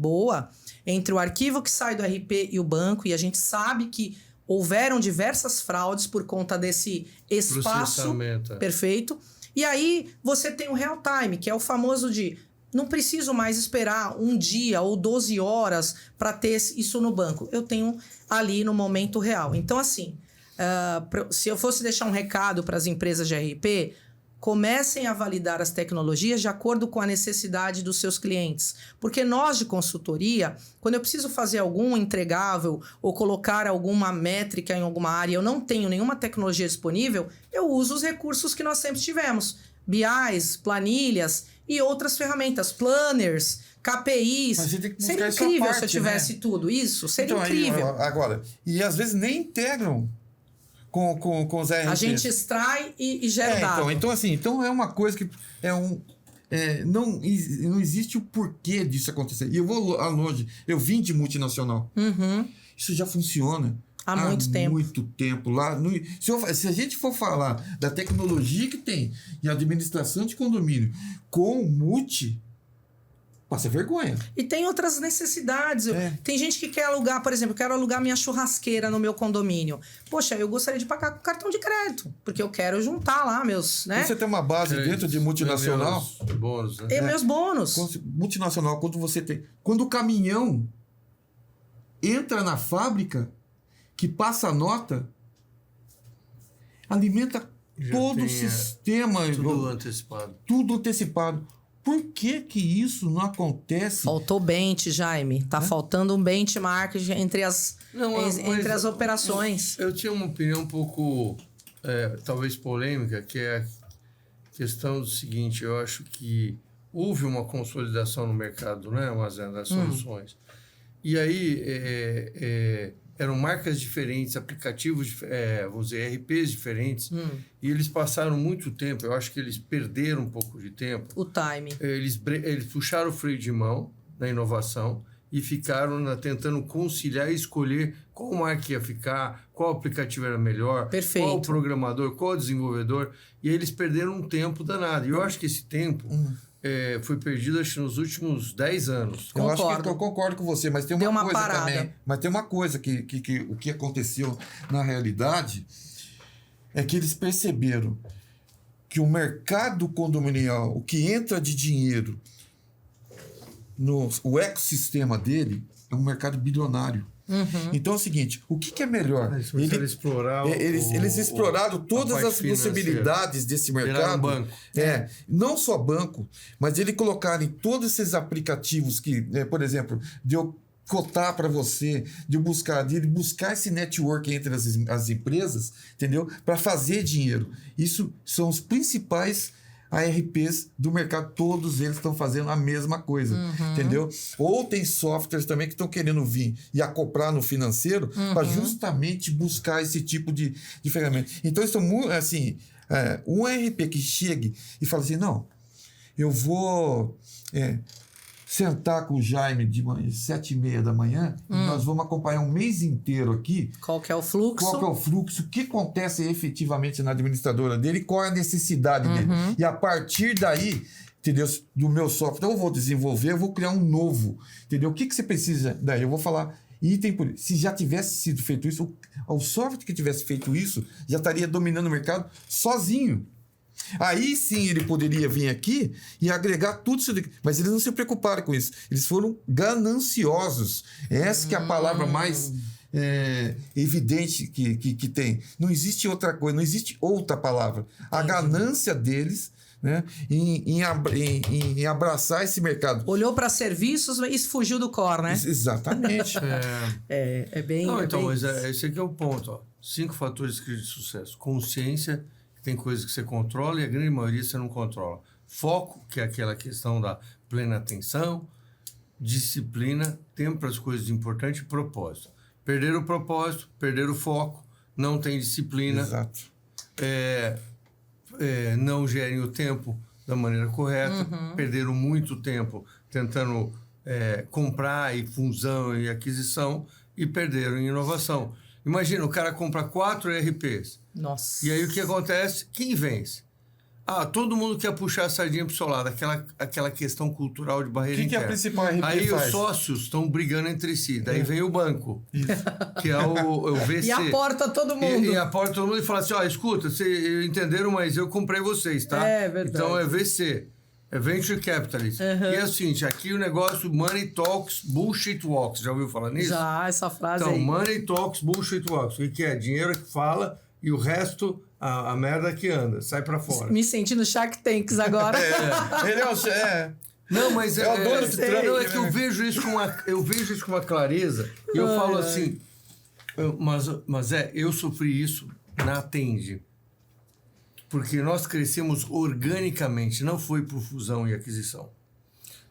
entre o arquivo que sai do RP e o banco, e a gente sabe que houveram diversas fraudes por conta desse espaço perfeito. E aí você tem o real time, que é o famoso de não preciso mais esperar um dia ou 12 horas para ter isso no banco. Eu tenho ali no momento real. Então, assim, se eu fosse deixar um recado para as empresas de RP, comecem a validar as tecnologias de acordo com a necessidade dos seus clientes. Porque nós, de consultoria, quando eu preciso fazer algum entregável ou colocar alguma métrica em alguma área e eu não tenho nenhuma tecnologia disponível, eu uso os recursos que nós sempre tivemos. BIs, planilhas e outras ferramentas, planners, KPIs. Seria incrível se eu tivesse tudo isso. Seria incrível. Agora, e às vezes nem integram com os RPs. A gente extrai e gera dado. Então é uma coisa que não existe o porquê disso acontecer. E eu vou longe. Eu vim de multinacional. Isso já funciona. Há muito tempo. Se a gente for falar da tecnologia que tem em administração de condomínio com multi, passa vergonha. E tem outras necessidades. Tem gente que quer alugar, por exemplo, eu quero alugar minha churrasqueira no meu condomínio. Poxa, eu gostaria de pagar com cartão de crédito, porque eu quero juntar lá meus, né? Você tem uma base dentro de multinacional. Meus bônus, né? E meus bônus. Multinacional, quando o caminhão entra na fábrica, que passa a nota, alimenta todo o sistema. Tudo antecipado. Por que isso não acontece? Faltou bench, Jaime. Tá faltando um benchmark entre as operações. Eu tinha uma opinião um pouco, talvez polêmica, que é a questão do seguinte: eu acho que houve uma consolidação no mercado, né, das soluções. E aí eram marcas diferentes, aplicativos, vamos dizer, RPs diferentes, e eles passaram muito tempo, eu acho que eles perderam um pouco de tempo. O time. Eles puxaram o freio de mão na inovação e ficaram tentando conciliar e escolher qual marca ia ficar, qual aplicativo era melhor, Perfeito. Qual o programador, qual o desenvolvedor, e aí eles perderam um tempo danado. E eu acho que esse tempo... foi perdido, acho que nos últimos 10 anos. Eu acho que eu concordo com você, mas tem uma coisa parada também. Mas tem uma coisa que o que aconteceu na realidade é que eles perceberam que o mercado condominial, o que entra de dinheiro o ecossistema dele é um mercado bilionário. Então é o seguinte, o que é melhor? Eles exploraram todas as possibilidades desse mercado. Banco. Não só banco, mas eles colocarem todos esses aplicativos que, por exemplo, de eu cotar para você, de buscar esse network entre as empresas, entendeu? Para fazer dinheiro. Isso são os principais ARPs do mercado, todos eles estão fazendo a mesma coisa, entendeu? Ou tem softwares também que estão querendo vir e acoplar no financeiro para justamente buscar esse tipo de ferramenta. então isso é assim, um ARP que chegue e fala assim, não, eu vou sentar com o Jaime de manhã, 7h30 da manhã, e nós vamos acompanhar um mês inteiro aqui. Qual que é o fluxo? O que acontece efetivamente na administradora dele, qual é a necessidade dele. E a partir daí, entendeu? Do meu software, eu vou desenvolver, eu vou criar um novo, entendeu? O que você precisa daí? Eu vou falar item por item. Se já tivesse sido feito isso, o software que tivesse feito isso já estaria dominando o mercado sozinho. Aí sim ele poderia vir aqui e agregar tudo isso daqui. Mas eles não se preocuparam com isso. Eles foram gananciosos. Essa que é a palavra mais evidente que tem. Não existe outra coisa, não existe outra palavra. A ganância deles, né, em abraçar esse mercado. Olhou para serviços e fugiu do core, né? Exatamente. É bem... Não, então, bem... mas esse aqui é o ponto. Ó. 5 fatores críticos de sucesso. Consciência, tem coisas que você controla e a grande maioria você não controla. Foco, que é aquela questão da plena atenção, disciplina, tempo para as coisas importantes e propósito. Perder o propósito, perder o foco, não tem disciplina. Exato. Não gerem o tempo da maneira correta, perderam muito tempo tentando comprar e fusão e aquisição e perderam em inovação. Imagina, o cara compra 4 ERPs. Nossa. E aí o que acontece? Quem vence? Todo mundo quer puxar a sardinha pro seu lado, aquela questão cultural de barreira interna. O que é a principal RP Aí faz? os sócios estão brigando entre si. Daí vem o banco, que é o VC. E aporta todo mundo. E aporta todo mundo e fala assim, escuta, vocês entenderam, mas eu comprei vocês, tá? É verdade. Então é VC, é Venture Capitalist. E é o seguinte, aqui o negócio Money Talks, Bullshit Walks. Já ouviu falar nisso? Já, essa frase então, aí. Money Talks, Bullshit Walks. O que é? Dinheiro que fala e o resto... A merda que anda, sai pra fora. Me sentindo Shark Tanks agora. Ele é Não, mas é o dono do Trump. Não, é que eu vejo isso com uma clareza. E eu falo assim, eu sofri isso na Tende. Porque nós crescemos organicamente, não foi por fusão e aquisição.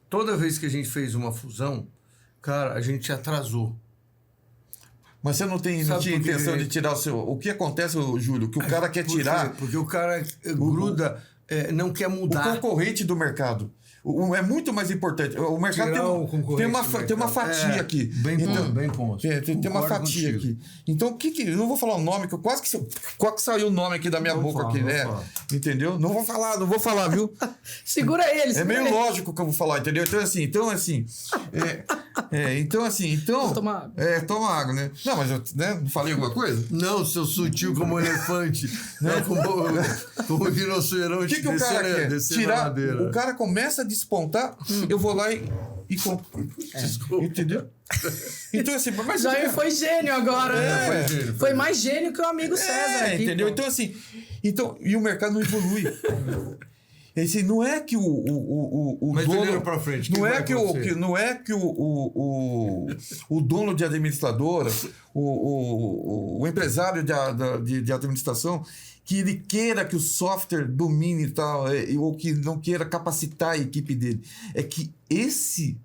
Toda vez que a gente fez uma fusão, cara, a gente atrasou. Mas você não tinha intenção de tirar o seu... O que acontece, Júlio? Que o cara quer tirar... Porque o cara gruda, não quer mudar. O concorrente do mercado. É muito mais importante. O mercado tem uma fatia aqui. Bem ponto. Tem uma fatia aqui. Então, eu não vou falar o nome, que eu quase que saiu o nome aqui da minha boca aqui, né? Entendeu? Não vou falar, viu? Segura ele. É meio lógico que eu vou falar, entendeu? Então assim... Toma água. Toma água, né? Não, mas eu não falei alguma coisa? Não, seu sutil como um elefante. Não, como um rinoceronte. O que o cara quer? Tirar. O cara começa a despontar, eu vou lá e compro. Entendeu? Então, assim, mas Jair foi gênio agora. Foi mais gênio que o amigo César aqui. Entendeu? Pô. Então, assim, e o mercado não evolui. Assim, não é que o mas dono pra frente, não é que o dono de administradora, o empresário de administração, que ele queira que o software domine e tal, ou que não queira capacitar a equipe dele. É que esse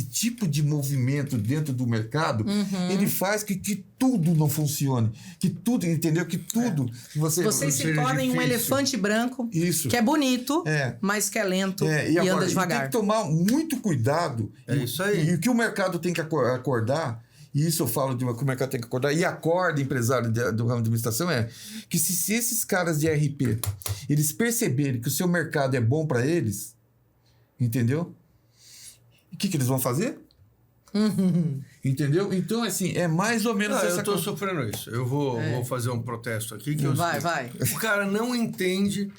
tipo de movimento dentro do mercado, ele faz que tudo não funcione. Que tudo, entendeu? Que tudo... Vocês se tornem um elefante branco, isso. Que é bonito, mas que é lento e agora, anda devagar. Tem que tomar muito cuidado. Isso aí. E o que o mercado tem que acordar, e isso eu falo que o mercado tem que acordar, e acorda empresário do ramo de administração, que se esses caras de RP, eles perceberem que o seu mercado é bom para eles, entendeu? O que eles vão fazer? Entendeu? Então, assim, é mais ou menos essa eu tô sofrendo isso. Eu vou fazer um protesto aqui. Vai. O cara não entende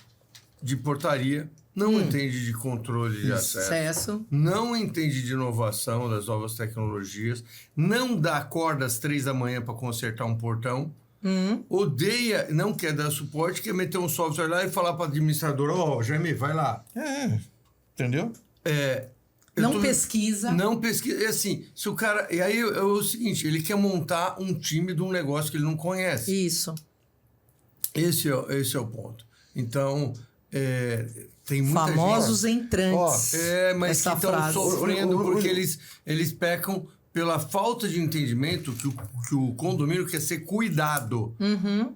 de portaria, não entende de controle de acesso, não entende de inovação, das novas tecnologias, não dá corda às 3 da manhã para consertar um portão, odeia, não quer dar suporte, quer meter um software lá e falar para a administradora, Jaime, vai lá. Entendeu? Pesquisa. Não pesquisa. E assim, se o cara... E aí é o seguinte, ele quer montar um time de um negócio que ele não conhece. Isso. Esse é o ponto. Então, tem muita famosos gente... entrantes. Mas que estão sofrendo porque eles pecam pela falta de entendimento que o condomínio quer ser cuidado,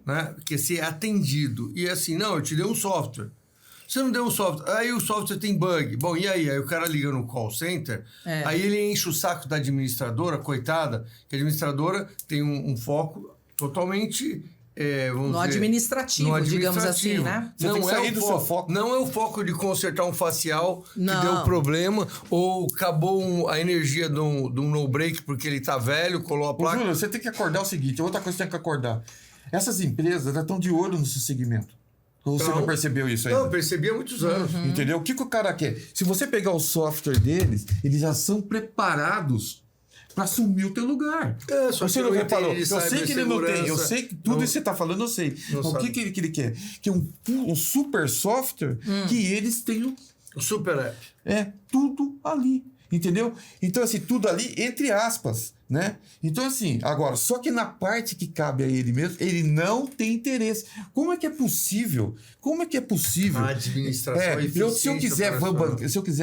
né? Quer ser atendido. E assim, não, eu te dei um software. Você não deu um software, aí o software tem bug. Bom, e aí? Aí o cara liga no call center, aí ele enche o saco da administradora, coitada, que a administradora tem um foco totalmente... no administrativo, digamos assim, né? Você tem que sair do seu foco. Não é o foco de consertar um facial que deu problema, ou acabou a energia de um no-break porque ele tá velho, colou a placa. Júlio, você tem que acordar o seguinte, outra coisa que você tem que acordar. Essas empresas estão de olho no seu segmento. Ou você não percebeu isso ainda? Não, eu percebi há muitos anos. Entendeu? O que o cara quer? Se você pegar o software deles, eles já são preparados para assumir o teu lugar. Só você não reparou. Eu sei que ele não tem. Eu sei que tudo isso que você está falando, eu sei. Mas o que ele quer? Que é um super software que eles tenham... O super app. Tudo ali. Entendeu? Então, assim, tudo ali entre aspas, né? Então, assim, agora, só que na parte que cabe a ele mesmo, ele não tem interesse. Como é que é possível? Como é que é possível? A administração se eu quiser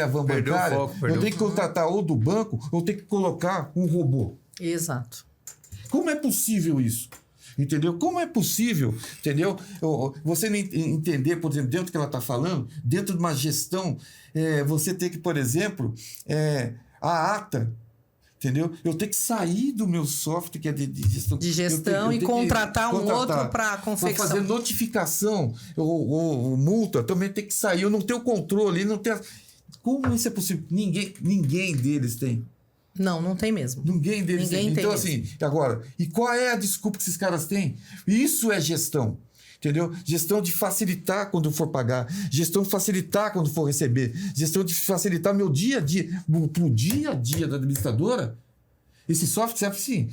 a van bancária, eu tenho que contratar ou do banco, ou tenho que colocar um robô. Exato. Como é possível isso? Entendeu? Como é possível, entendeu? Você não entender, por exemplo, dentro do que ela está falando, dentro de uma gestão, você tem que, por exemplo, a ata, entendeu? Eu tenho que sair do meu software, que é de gestão. De gestão e contratar um outro para confecção. Para fazer notificação ou multa, também tem que sair. Eu não tenho controle, não tenho... Como isso é possível? Ninguém deles tem. Não tem mesmo. Ninguém deles tem. Então, assim, agora, e qual é a desculpa que esses caras têm? Isso é gestão. Entendeu? Gestão de facilitar quando for pagar, gestão de facilitar quando for receber, gestão de facilitar meu dia a dia, pro dia a dia da administradora. Esse software serve assim.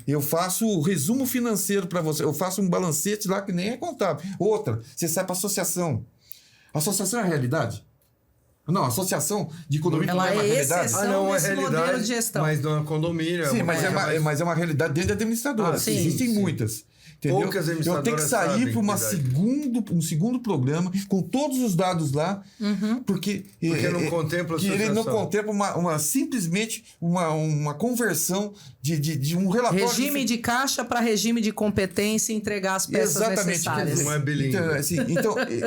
Eu faço o resumo financeiro para você, eu faço um balancete lá que nem é contábil. Outra, você sai para associação. Associação é a realidade? Não, associação de condomínio não é uma realidade. Não é realidade, de gestão. Mas não é condomínio. Sim, mas é uma realidade dentro da administradora. Existem muitas. Entendeu? Poucas eu tenho que sair para um segundo programa com todos os dados lá, porque não contempla a que ele não contempla simplesmente uma conversão de um relatório. Regime de caixa para regime de competência e entregar as peças necessárias. Não é bilíngue.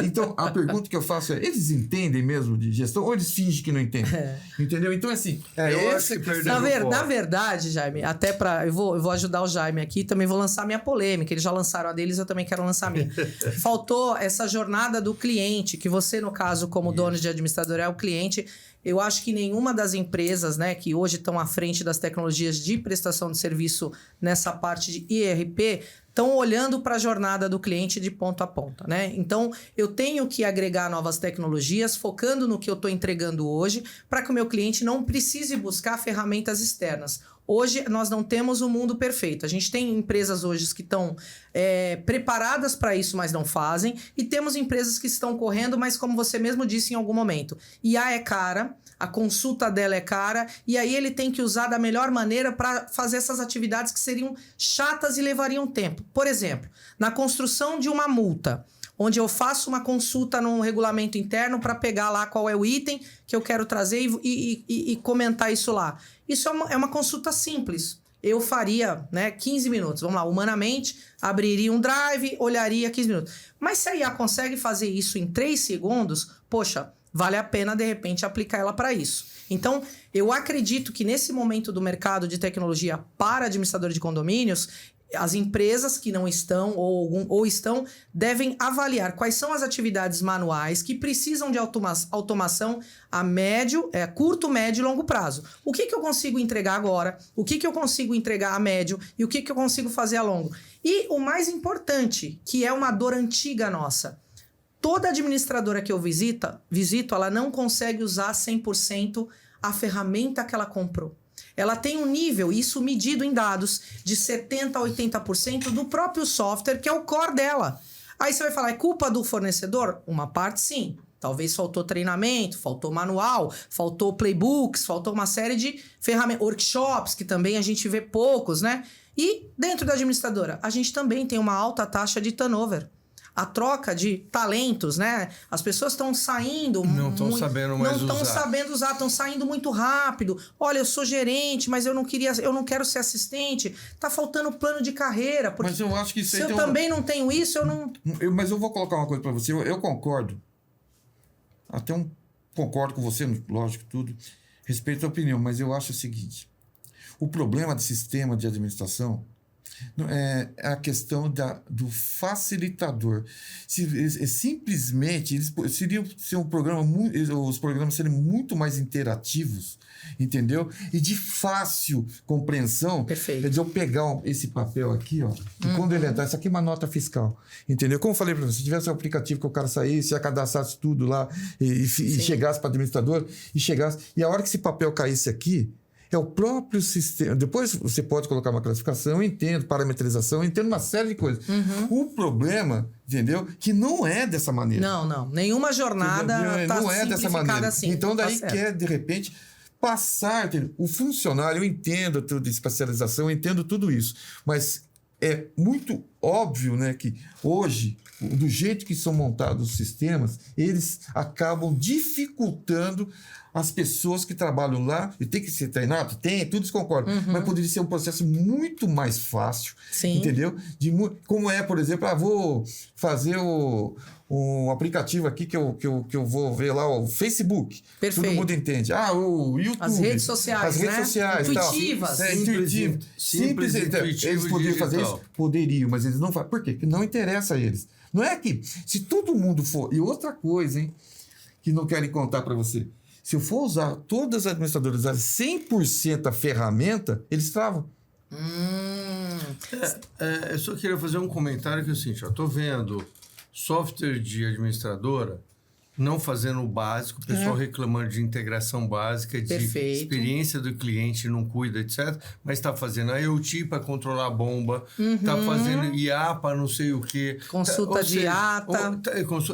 Então, a pergunta que eu faço é: eles entendem mesmo de gestão ou eles fingem que não entendem? Entendeu? Então, assim, eu acho que na verdade, Jaime, até para eu vou ajudar o Jaime aqui, também vou lançar minha polêmica. Eles já lançaram a deles, eu também quero lançar a minha. Faltou essa jornada do cliente, que você, no caso, como dono de administrador, é o cliente. Eu acho que nenhuma das empresas, né, que hoje estão à frente das tecnologias de prestação de serviço nessa parte de IRP, estão olhando para a jornada do cliente de ponta a ponta, né? Então, eu tenho que agregar novas tecnologias, focando no que eu estou entregando hoje, para que o meu cliente não precise buscar ferramentas externas. Hoje, nós não temos um mundo perfeito. A gente tem empresas hoje que estão preparadas para isso, mas não fazem. E temos empresas que estão correndo, mas como você mesmo disse em algum momento, IA é cara, a consulta dela é cara, e aí ele tem que usar da melhor maneira para fazer essas atividades que seriam chatas e levariam tempo. Por exemplo, na construção de uma multa, onde eu faço uma consulta num regulamento interno para pegar lá qual é o item que eu quero trazer e comentar isso lá. Isso é uma consulta simples. Eu faria 15 minutos. Vamos lá, humanamente, abriria um drive, olharia 15 minutos. Mas se a IA consegue fazer isso em 3 segundos, poxa, vale a pena, de repente, aplicar ela para isso. Então, eu acredito que nesse momento do mercado de tecnologia para administrador de condomínios, as empresas que não estão ou estão devem avaliar quais são as atividades manuais que precisam de automação a curto, médio e longo prazo. O que eu consigo entregar agora? O que eu consigo entregar a médio? E o que eu consigo fazer a longo? E o mais importante, que é uma dor antiga nossa, toda administradora que eu visito, ela não consegue usar 100% a ferramenta que ela comprou. Ela tem um nível, isso medido em dados, de 70% a 80% do próprio software, que é o core dela. Aí você vai falar, é culpa do fornecedor? Uma parte, sim. Talvez faltou treinamento, faltou manual, faltou playbooks, faltou uma série de ferramentas, workshops, que também a gente vê poucos, né? E dentro da administradora, a gente também tem uma alta taxa de turnover. A troca de talentos, né? As pessoas estão saindo... Não estão sabendo mais usar. Não estão sabendo usar, estão saindo muito rápido. Olha, eu sou gerente, mas eu não quero ser assistente. Tá faltando plano de carreira. Porque mas eu acho que isso se eu também não tenho isso, eu não... Mas eu vou colocar uma coisa para você. Eu concordo. Concordo com você, lógico, tudo. Respeito a opinião, mas eu acho o seguinte. O problema do sistema de administração... é a questão do facilitador. Simplesmente, os programas seriam muito mais interativos, entendeu? E de fácil compreensão. Perfeito. Quer dizer, eu pegar esse papel aqui, ó, e quando ele entrar, isso aqui é uma nota fiscal, entendeu? Como eu falei para você, se tivesse um aplicativo que o cara saísse, já cadastrasse tudo lá e chegasse para o administrador, e a hora que esse papel caísse aqui, é o próprio sistema. Depois você pode colocar uma classificação, eu entendo, parametrização, eu entendo uma série de coisas. O problema, entendeu? Que não é dessa maneira. Não. Nenhuma jornada está simplificada assim. Então, daí de repente, passar, o funcionário, eu entendo tudo de especialização, eu entendo tudo isso, mas é muito óbvio, né, que hoje, do jeito que são montados os sistemas, eles acabam dificultando as pessoas que trabalham lá, e tem que ser treinado? Tem, tudo isso concordo, mas poderia ser um processo muito mais fácil, entendeu? Como é, por exemplo, vou fazer um aplicativo aqui que eu vou ver lá, o Facebook. Perfeito. Todo mundo entende. O YouTube. As redes sociais, Intuitivas. Intuitivas. Simples, eles poderiam fazer isso? Poderiam, mas eles não fazem. Por quê? Porque não interessa a eles. Não é que se todo mundo for... E outra coisa, hein, que não querem contar para você. Se eu for usar, todas as administradoras usarem 100% a ferramenta, eles travam. Eu só queria fazer um comentário que é o seguinte, estou vendo software de administradora não fazendo o básico, o pessoal reclamando de integração básica, de experiência do cliente, não cuida, etc. Mas está fazendo a IoT para controlar a bomba, está fazendo IA para não sei o quê. Consulta de ata.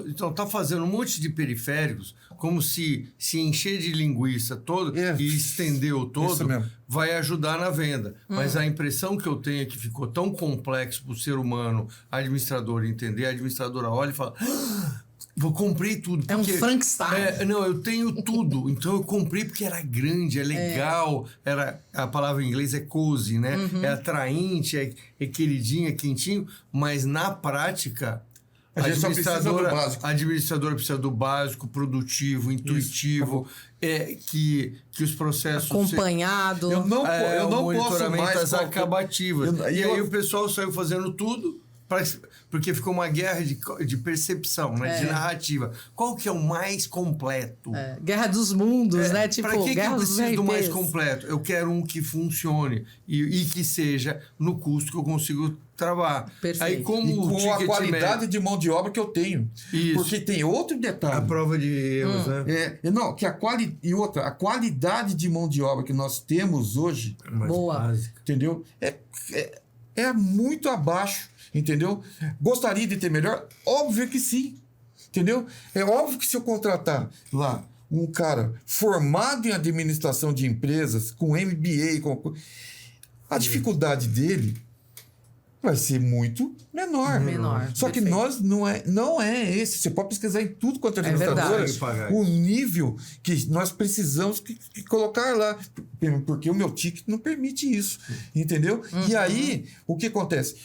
Então, está fazendo um monte de periféricos, como se encher de linguiça todo e estender o todo, vai ajudar na venda. Mas a impressão que eu tenho é que ficou tão complexo para o ser humano, administrador, entender. A administradora olha e fala... Eu comprei tudo. É um Frankenstein. Não, eu tenho tudo. Então eu comprei porque era grande, é legal. A palavra em inglês é cozy, né? É atraente, é queridinho, é quentinho. Mas na prática, a administradora precisa do básico, produtivo, intuitivo, que os processos... Acompanhado. Eu não posso mais... As acabativas. E aí o pessoal saiu fazendo tudo... Porque ficou uma guerra de percepção, né? De narrativa. Qual que é o mais completo? Guerra dos mundos, né? Tipo, para que eu preciso do mais completo? Eu quero um que funcione e que seja no custo que eu consigo trabalhar. Perfeito. Aí, com a qualidade de mão de obra que eu tenho. Isso. Porque tem outro detalhe. A prova de erros, né? E outra, a qualidade de mão de obra que nós temos hoje... Boa. Básica. Entendeu? É muito abaixo. Entendeu? Gostaria de ter melhor? Óbvio que sim. Entendeu? É óbvio que se eu contratar lá um cara formado em administração de empresas, com MBA, a dificuldade dele vai ser muito menor. Só que nós não é esse. Você pode pesquisar em tudo quanto é administradora, o nível que nós precisamos que colocar lá. Porque o meu ticket não permite isso. Entendeu? E aí, o que acontece?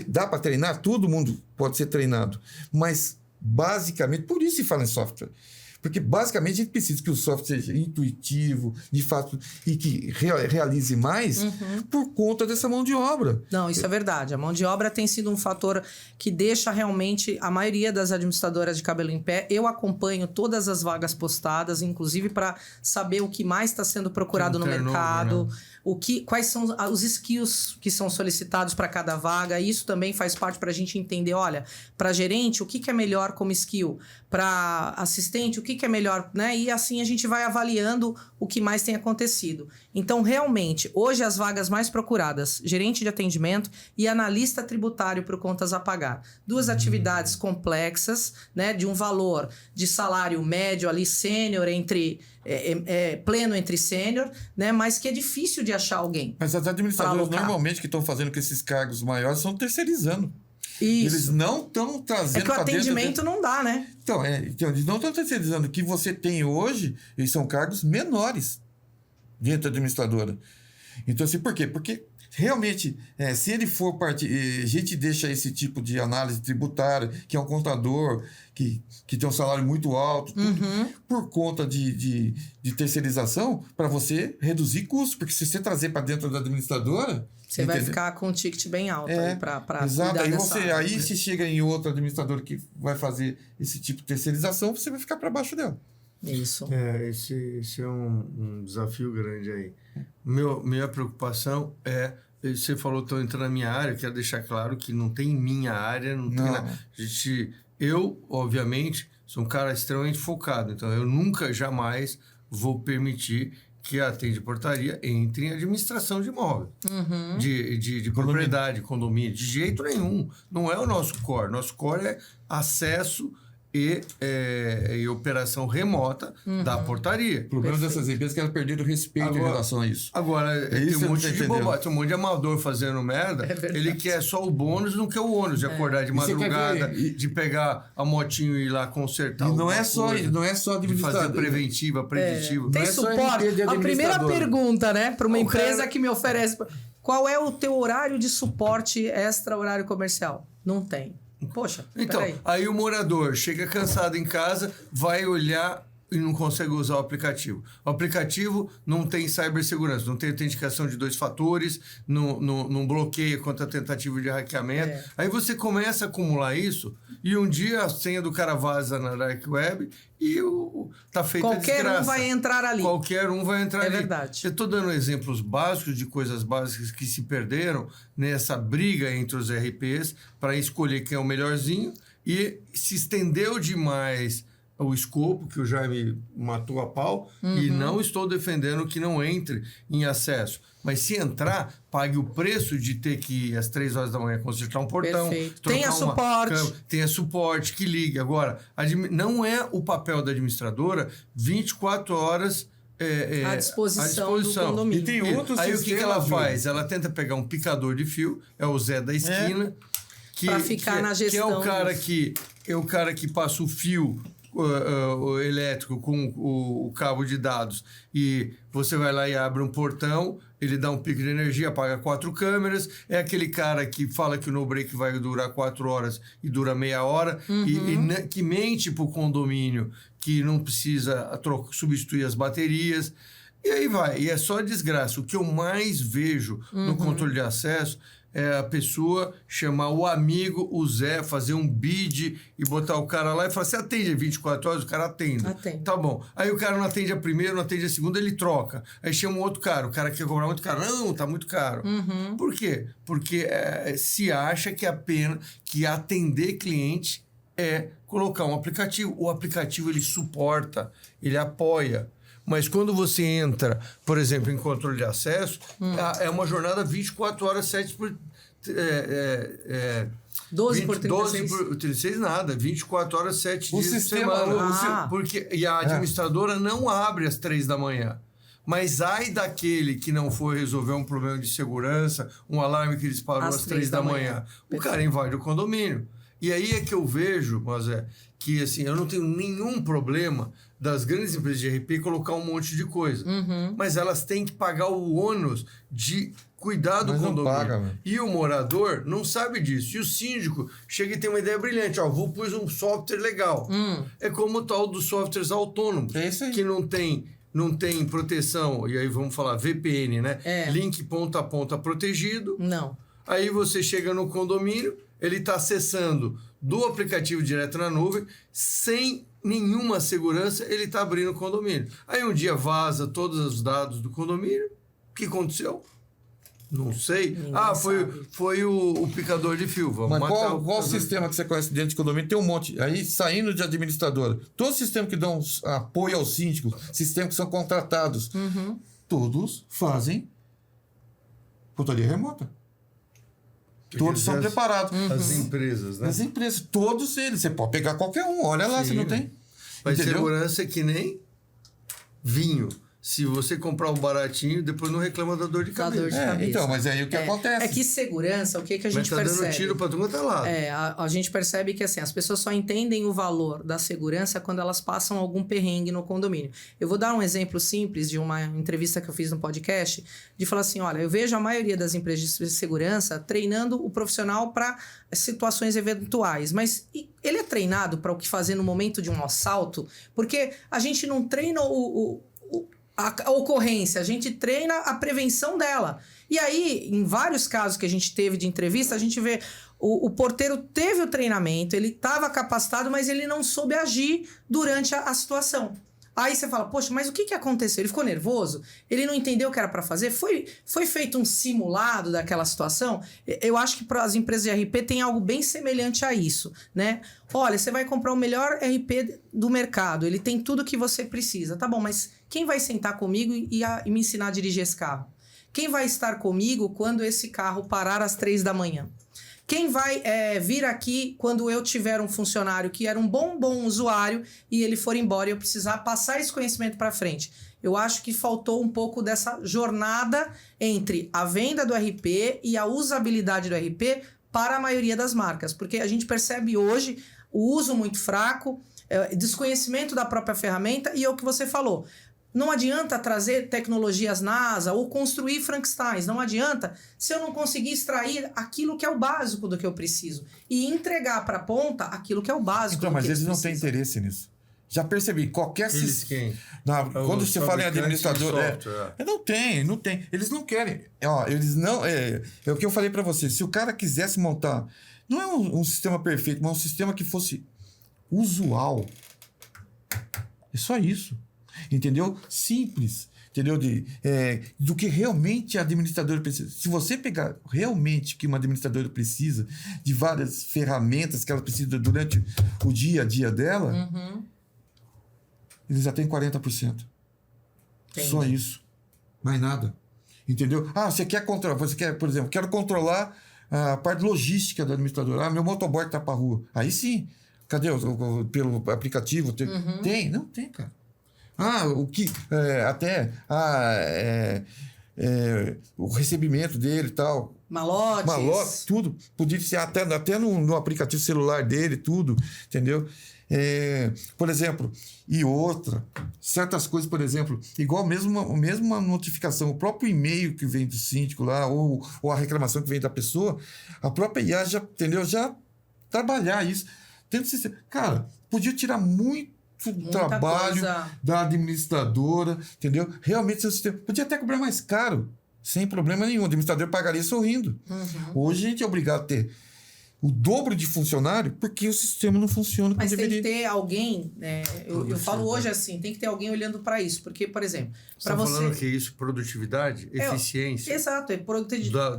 Dá para treinar? Todo mundo pode ser treinado. Mas, basicamente, por isso se fala em software. Porque, basicamente, a gente precisa que o software seja intuitivo, de fato, e que realize mais por conta dessa mão de obra. Não, isso é verdade. A mão de obra tem sido um fator que deixa realmente a maioria das administradoras de cabelo em pé. Eu acompanho todas as vagas postadas, inclusive para saber o que mais está sendo procurado no mercado, quais são os skills que são solicitados para cada vaga. Isso também faz parte para a gente entender, olha, para gerente, o que é melhor como skill? Para assistente, o que é melhor, né? E assim a gente vai avaliando o que mais tem acontecido. Então, realmente, hoje as vagas mais procuradas, gerente de atendimento e analista tributário por contas a pagar. Duas atividades complexas, né? De um valor de salário médio ali, sênior, pleno entre sênior, né? Mas que é difícil de achar alguém. Mas as administradoras normalmente que estão fazendo com esses cargos maiores são terceirizando. Isso. Eles não estão trazendo... É que o atendimento não dá, né? Então, eles não estão terceirizando. O que você tem hoje, eles são cargos menores dentro da administradora. Então, assim, por quê? Porque, realmente, se ele for a gente deixa esse tipo de análise tributária, que é um contador, que tem um salário muito alto, tudo, por conta de terceirização, para você reduzir custos. Porque se você trazer para dentro da administradora... Você vai ficar com um ticket bem alto para exato. Aí se chega em outro administrador que vai fazer esse tipo de terceirização, você vai ficar para baixo dela. Isso. Esse é um desafio grande aí. Minha preocupação você falou, estou entrando na minha área, eu quero deixar claro que não tem minha área, não tem nada. Eu, obviamente, sou um cara extremamente focado, então eu nunca, jamais vou permitir que a Atende Portaria entre em administração de imóvel, de propriedade, condomínio, de jeito nenhum. Não é o nosso core. Nosso core é acesso e operação remota da portaria. O problema dessas empresas é que elas perderam o respeito em relação a isso. Agora, tem um monte de bobagem, tem um monte de amador fazendo merda. Ele quer só o bônus, não quer o ônus de acordar de madrugada, de pegar a motinho e ir lá consertar. E não é só administrador. De fazer preventiva, preditivo. Tem suporte. A primeira pergunta, né, para uma empresa que me oferece: qual é o teu horário de suporte extra horário comercial? Não tem. Poxa, então, aí o morador chega cansado em casa, vai olhar e não consegue usar o aplicativo. O aplicativo não tem cibersegurança, não tem autenticação de 2 fatores, não bloqueia contra a tentativa de hackeamento. Aí você começa a acumular isso e um dia a senha do cara vaza na Dark Web e tá feita a desgraça. Qualquer um vai entrar ali. Qualquer um vai entrar ali. É verdade. Eu estou dando exemplos básicos de coisas básicas que se perderam nessa briga entre os RPs para escolher quem é o melhorzinho e se estendeu demais o escopo, que o Jaime matou a pau, e não estou defendendo que não entre em acesso. Mas se entrar, pague o preço de ter que ir às 3 horas da manhã consertar um portão. Tenha suporte. Tenha suporte, que ligue. Agora, não é o papel da administradora 24 horas à disposição do condomínio. E tem outros aí o que ela faz? Ela tenta pegar um picador de fio, é o Zé da esquina, para ficar na gestão. Que é o cara que passa o fio o elétrico com o cabo de dados e você vai lá e abre um portão, ele dá um pico de energia, apaga 4 câmeras, é aquele cara que fala que o no-break vai durar 4 horas e dura meia hora e que mente pro condomínio que não precisa substituir as baterias. E aí vai, e é só desgraça. O que eu mais vejo no controle de acesso é a pessoa chamar o amigo, o Zé, fazer um bid e botar o cara lá e falar: você atende 24 horas? O cara atende. Tá bom. Aí o cara não atende a primeira, não atende a segunda, ele troca. Aí chama um outro cara, o cara quer cobrar muito caro. Não, tá muito caro. Por quê? Porque se acha que que atender cliente é colocar um aplicativo. O aplicativo ele suporta, ele apoia. Mas quando você entra, por exemplo, em controle de acesso, é uma jornada 24 horas, 7 por... 12 por 36? 12 por 36 nada, 24 horas, 7 dias por semana. E a administradora não abre às 3 da manhã. Mas ai daquele que não foi resolver um problema de segurança, um alarme que disparou às 3 da manhã. O cara invade o condomínio. E aí é que eu vejo, mas que assim, eu não tenho nenhum problema das grandes empresas de RP colocar um monte de coisa. Mas elas têm que pagar o ônus de cuidar do condomínio. E o morador não sabe disso. E o síndico chega e tem uma ideia brilhante. Vou pôr um software legal. É como o tal dos softwares autônomos. Que não tem proteção. E aí vamos falar VPN, né? Link ponta a ponta protegido. Não. Aí você chega no condomínio, ele está acessando do aplicativo direto na nuvem, sem nenhuma segurança, ele está abrindo o condomínio. Aí um dia vaza todos os dados do condomínio. O que aconteceu? Não sei. Foi o picador de fio. Mas qual sistema que você conhece dentro de condomínio? Tem um monte. Aí, saindo de administradora, todos os sistemas que dão apoio aos síndicos, sistemas que são contratados, todos fazem portaria remota. Todos são preparados. As empresas, né? As empresas, todos eles. Você pode pegar qualquer um, olha lá, você não tem. Mas segurança é que nem vinho. Se você comprar um baratinho, depois não reclama da dor de cabeça. Então, mas aí o que acontece? É que segurança, o que a gente percebe? Mas tá dando tiro pra todo lado. A gente percebe que assim, as pessoas só entendem o valor da segurança quando elas passam algum perrengue no condomínio. Eu vou dar um exemplo simples de uma entrevista que eu fiz no podcast, de falar assim, olha, eu vejo a maioria das empresas de segurança treinando o profissional para situações eventuais, mas ele é treinado para o que fazer no momento de um assalto? Porque a gente não treina a ocorrência, a gente treina a prevenção dela. E aí, em vários casos que a gente teve de entrevista, a gente vê o porteiro teve o treinamento, ele estava capacitado, mas ele não soube agir durante a situação. Aí você fala, poxa, mas o que aconteceu? Ele ficou nervoso? Ele não entendeu o que era para fazer? Foi feito um simulado daquela situação? Eu acho que para as empresas de RP tem algo bem semelhante a isso, né? Olha, você vai comprar o melhor RP do mercado, ele tem tudo que você precisa. Tá bom, mas quem vai sentar comigo e me ensinar a dirigir esse carro? Quem vai estar comigo quando esse carro parar às 3 da manhã? Quem vai vir aqui quando eu tiver um funcionário que era um bom usuário e ele for embora e eu precisar passar esse conhecimento para frente? Eu acho que faltou um pouco dessa jornada entre a venda do RP e a usabilidade do RP para a maioria das marcas. Porque a gente percebe hoje o uso muito fraco, desconhecimento da própria ferramenta e é o que você falou. Não adianta trazer tecnologias NASA ou construir Frankensteins. Não adianta se eu não conseguir extrair aquilo que é o básico do que eu preciso e entregar para a ponta aquilo que é o básico. Então, mas eles não têm interesse nisso. Já percebi, qualquer sistema. Quando você fala em administrador, não tem. Eles não querem. Eles não. É o que eu falei para você. Se o cara quisesse montar, não é um sistema perfeito, mas um sistema que fosse usual. É só isso. Entendeu? Simples. Entendeu? Do que realmente a administradora precisa. Se você pegar realmente que uma administradora precisa de várias ferramentas que ela precisa durante o dia a dia dela, eles já têm 40%. Entendi. Só isso. Mais nada. Entendeu? Você quer controlar. Você quer, por exemplo, quero controlar a parte logística da administradora. Meu motoboy está para a rua. Aí sim. Cadê? Pelo aplicativo? Tem? Não tem, cara. O recebimento dele e tal. Malotes, tudo. Podia ser até no aplicativo celular dele, tudo. Entendeu? Por exemplo, e outra, certas coisas, por exemplo, igual mesmo a notificação, o próprio e-mail que vem do síndico lá, ou a reclamação que vem da pessoa, a própria IA já, entendeu? Já trabalhar isso. Cara, podia tirar muita trabalho da administradora, entendeu? Realmente seu sistema podia até cobrar mais caro, sem problema nenhum. O administrador pagaria sorrindo. Hoje a gente é obrigado a ter o dobro de funcionário porque o sistema não funciona como deveria. Mas tem que ter alguém, eu falo hoje assim, tem que ter alguém olhando para isso, porque, por exemplo, para você... falando que isso, produtividade, eficiência. Exato,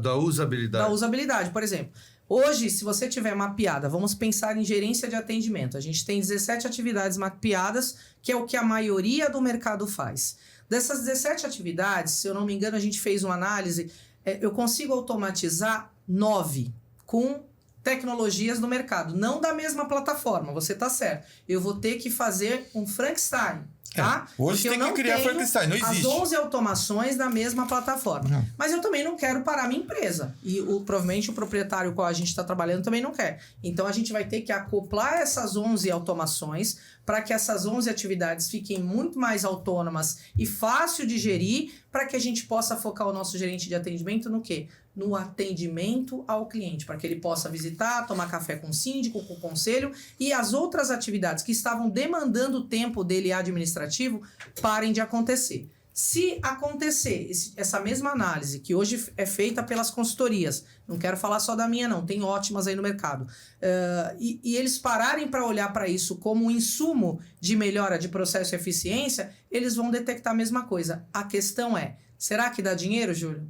da usabilidade. Da usabilidade, por exemplo. Hoje, se você tiver mapeada, vamos pensar em gerência de atendimento. A gente tem 17 atividades mapeadas, que é o que a maioria do mercado faz. Dessas 17 atividades, se eu não me engano, a gente fez uma análise, eu consigo automatizar 9 com tecnologias do mercado. Não da mesma plataforma, você tá certo. Eu vou ter que fazer um Frankenstein. Tá? Hoje tem que criar Frankenstein, não existe. As 11 automações na mesma plataforma. Não. Mas eu também não quero parar minha empresa. E provavelmente o proprietário com qual a gente está trabalhando também não quer. Então a gente vai ter que acoplar essas 11 automações para que essas 11 atividades fiquem muito mais autônomas e fácil de gerir, para que a gente possa focar o nosso gerente de atendimento no quê? No atendimento ao cliente, para que ele possa visitar, tomar café com o síndico, com o conselho, e as outras atividades que estavam demandando o tempo dele administrativo parem de acontecer. Se acontecer essa mesma análise, que hoje é feita pelas consultorias, não quero falar só da minha não, tem ótimas aí no mercado, e eles pararem para olhar para isso como um insumo de melhora de processo e eficiência, eles vão detectar a mesma coisa. A questão é, será que dá dinheiro, Júlio?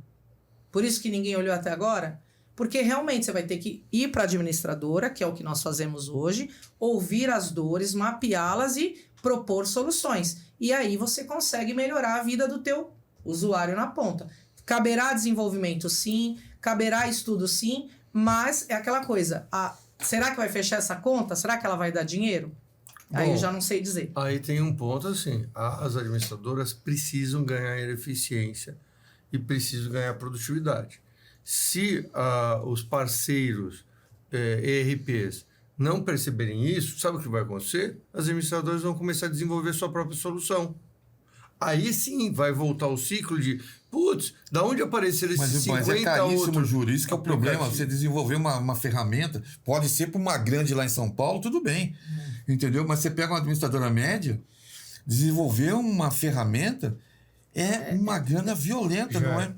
Por isso que ninguém olhou até agora? Porque realmente você vai ter que ir para a administradora, que é o que nós fazemos hoje, ouvir as dores, mapeá-las e propor soluções. E aí você consegue melhorar a vida do teu usuário na ponta. Caberá desenvolvimento, sim. Caberá estudo, sim. Mas é aquela coisa. Será que vai fechar essa conta? Será que ela vai dar dinheiro? Bom, aí eu já não sei dizer. Aí tem um ponto assim. As administradoras precisam ganhar eficiência e precisam ganhar produtividade. Se os parceiros ERPs não perceberem isso, sabe o que vai acontecer? As administradoras vão começar a desenvolver sua própria solução. Aí sim vai voltar o ciclo de, da onde apareceram esses 50 outros... Mas é caríssimo, Júlio. Isso que é o problema. Você desenvolver uma ferramenta, pode ser para uma grande lá em São Paulo, tudo bem. Entendeu? Mas você pega uma administradora média, desenvolver uma ferramenta é uma grana violenta, não é?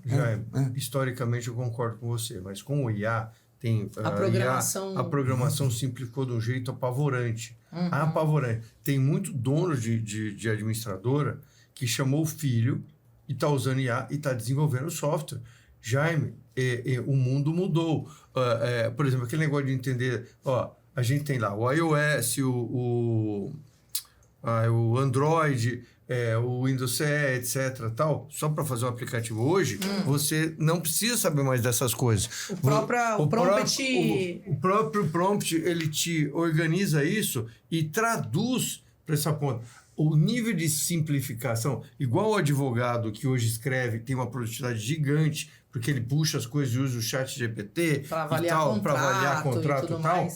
Historicamente eu concordo com você, mas com o IA... A programação simplificou de um jeito apavorante. Apavorante. Tem muito dono de administradora que chamou o filho e está usando IA e está desenvolvendo software. Jaime, o mundo mudou. Por exemplo, aquele negócio de entender... a gente tem lá o iOS, o Android, o Windows CE, etc, tal, só para fazer um aplicativo hoje, você não precisa saber mais dessas coisas. O próprio prompt, ele te organiza isso e traduz para essa ponta. O nível de simplificação, igual o advogado que hoje escreve, tem uma produtividade gigante, porque ele puxa as coisas e usa o chat GPT para avaliar contrato e tal.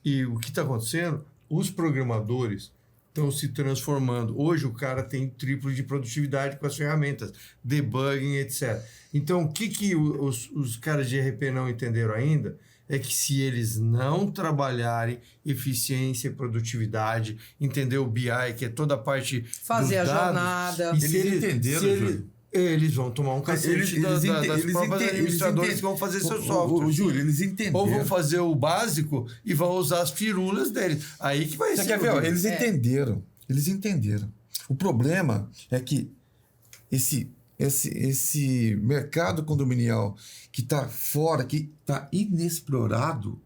E o que está acontecendo? Os programadores estão se transformando. Hoje o cara tem triplo de produtividade com as ferramentas, debugging, etc. Então, o que os caras de RP não entenderam ainda? É que se eles não trabalharem eficiência e produtividade, entender o BI, que é toda a parte fazer dos a dados, jornada. Eles entenderam, Júlio. Eles vão tomar um cacete das próprias administradores que vão fazer seu software. Júlio, eles entenderam. Ou vão fazer o básico e vão usar as firulas deles. Aí que vai ser. Você quer ver? Eles entenderam. Eles entenderam. O problema é que esse mercado condominial que está fora, que está inexplorado,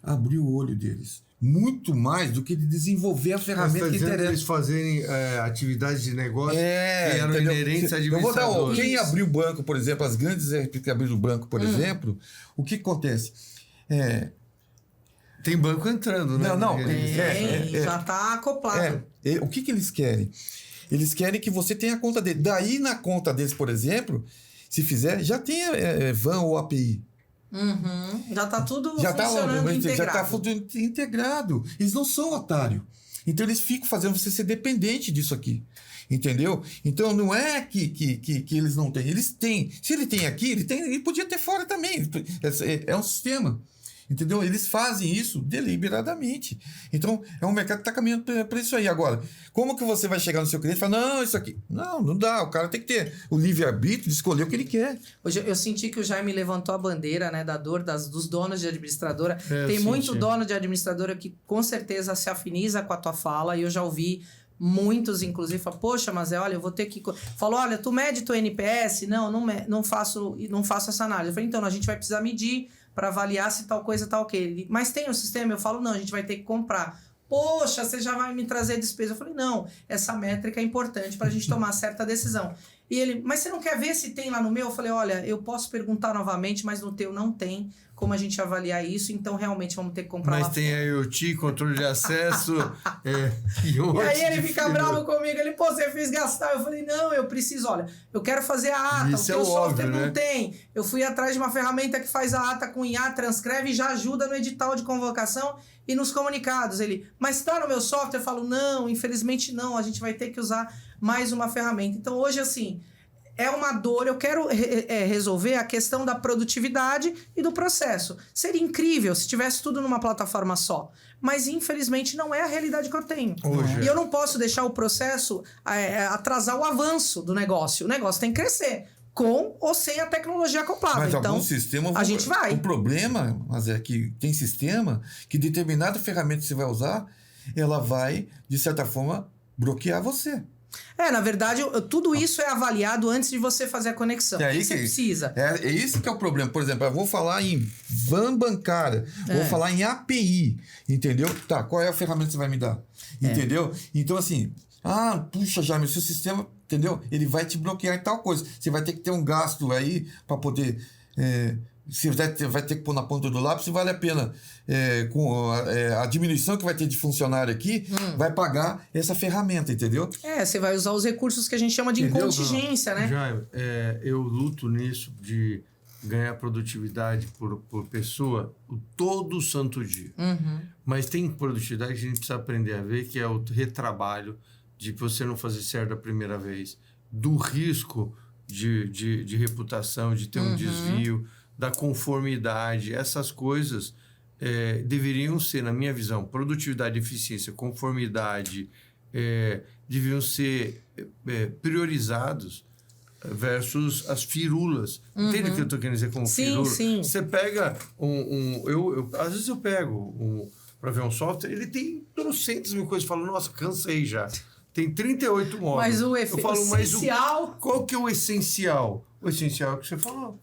abriu o olho deles. Muito mais do que de desenvolver a ferramenta que interessa. Eles fazerem atividades de negócio que eram inerentes a administradores. Eu vou dar quem abriu o banco, por exemplo, as grandes RP que abriram o banco, por exemplo, o que acontece? Tem banco entrando, né? Já está acoplado. O que eles querem? Eles querem que você tenha a conta dele. Daí, na conta deles, por exemplo, se fizer, já tem VAN ou API. Já está tudo funcionando integrado. Já está tudo integrado. Eles não são otários. Então, eles ficam fazendo você ser dependente disso aqui. Entendeu? Então, não é que eles não têm. Eles têm. Se ele tem aqui, ele podia ter fora também. É um sistema. Entendeu? Eles fazem isso deliberadamente. Então, é um mercado que está caminhando para isso aí. Agora, como que você vai chegar no seu cliente e falar, não, isso aqui... Não dá. O cara tem que ter o livre-arbítrio de escolher o que ele quer. Hoje eu senti que o Jaime levantou a bandeira, né, da dor dos donos de administradora. Tem muito dono de administradora que com certeza se afiniza com a tua fala, e eu já ouvi muitos, inclusive, falam, poxa, mas olha, eu vou ter que... Falou, olha, tu mede teu NPS? Não faço essa análise. Eu falei, então, a gente vai precisar medir para avaliar se tal coisa tá ok. Mas tem um sistema? Eu falo, não, a gente vai ter que comprar. Poxa, você já vai me trazer despesa. Eu falei, não, essa métrica é importante para a gente tomar certa decisão. E ele, mas você não quer ver se tem lá no meu? Eu falei, olha, eu posso perguntar novamente, mas no teu não tem como a gente avaliar isso, então realmente vamos ter que comprar lá. Mas tem IoT, controle de acesso, e aí ele fica bravo comigo, ele, pô, você fez gastar. Eu falei, não, eu preciso, olha, eu quero fazer a ata, isso o teu software óbvio, não tem. Eu fui atrás de uma ferramenta que faz a ata com IA, transcreve e já ajuda no edital de convocação e nos comunicados. Ele, mas está no meu software? Eu falo, não, infelizmente não, a gente vai ter que usar mais uma ferramenta. Então hoje, assim, é uma dor, eu quero resolver a questão da produtividade e do processo. Seria incrível se tivesse tudo numa plataforma só, mas infelizmente não é a realidade que eu tenho. Hoje. E eu não posso deixar o processo atrasar o avanço do negócio. O negócio tem que crescer, com ou sem a tecnologia acoplada. Mas então, algum sistema... a gente vai. O problema, mas é que tem sistema que determinada ferramenta que você vai usar, ela vai, de certa forma, bloquear você. Na verdade, tudo isso é avaliado antes de você fazer a conexão. Você precisa. É isso que é o problema. Por exemplo, eu vou falar em van bancária, vou falar em API, entendeu? Tá, qual é a ferramenta que você vai me dar? Entendeu? Então, assim, puxa, Jaime, o seu sistema, entendeu? Ele vai te bloquear em tal coisa. Você vai ter que ter um gasto aí para poder... Você vai ter que pôr na ponta do lápis se vale a pena. Com a diminuição que vai ter de funcionário aqui, vai pagar essa ferramenta, entendeu? Você vai usar os recursos que a gente chama de contingência, né? Jaime, eu luto nisso de ganhar produtividade por pessoa todo santo dia. Mas tem produtividade que a gente precisa aprender a ver, que é o retrabalho de você não fazer certo a primeira vez, do risco de reputação, de ter um desvio, da conformidade. Essas coisas deveriam ser, na minha visão, produtividade, eficiência, conformidade, deveriam ser priorizados versus as firulas. Entende o que eu estou querendo dizer como firula? Sim. Você pega às vezes eu pego para ver um software, ele tem 200 mil coisas, eu falo, nossa, cansei já. Tem 38 módulos. Mas o essencial... Qual que é o essencial? O essencial é o que você falou.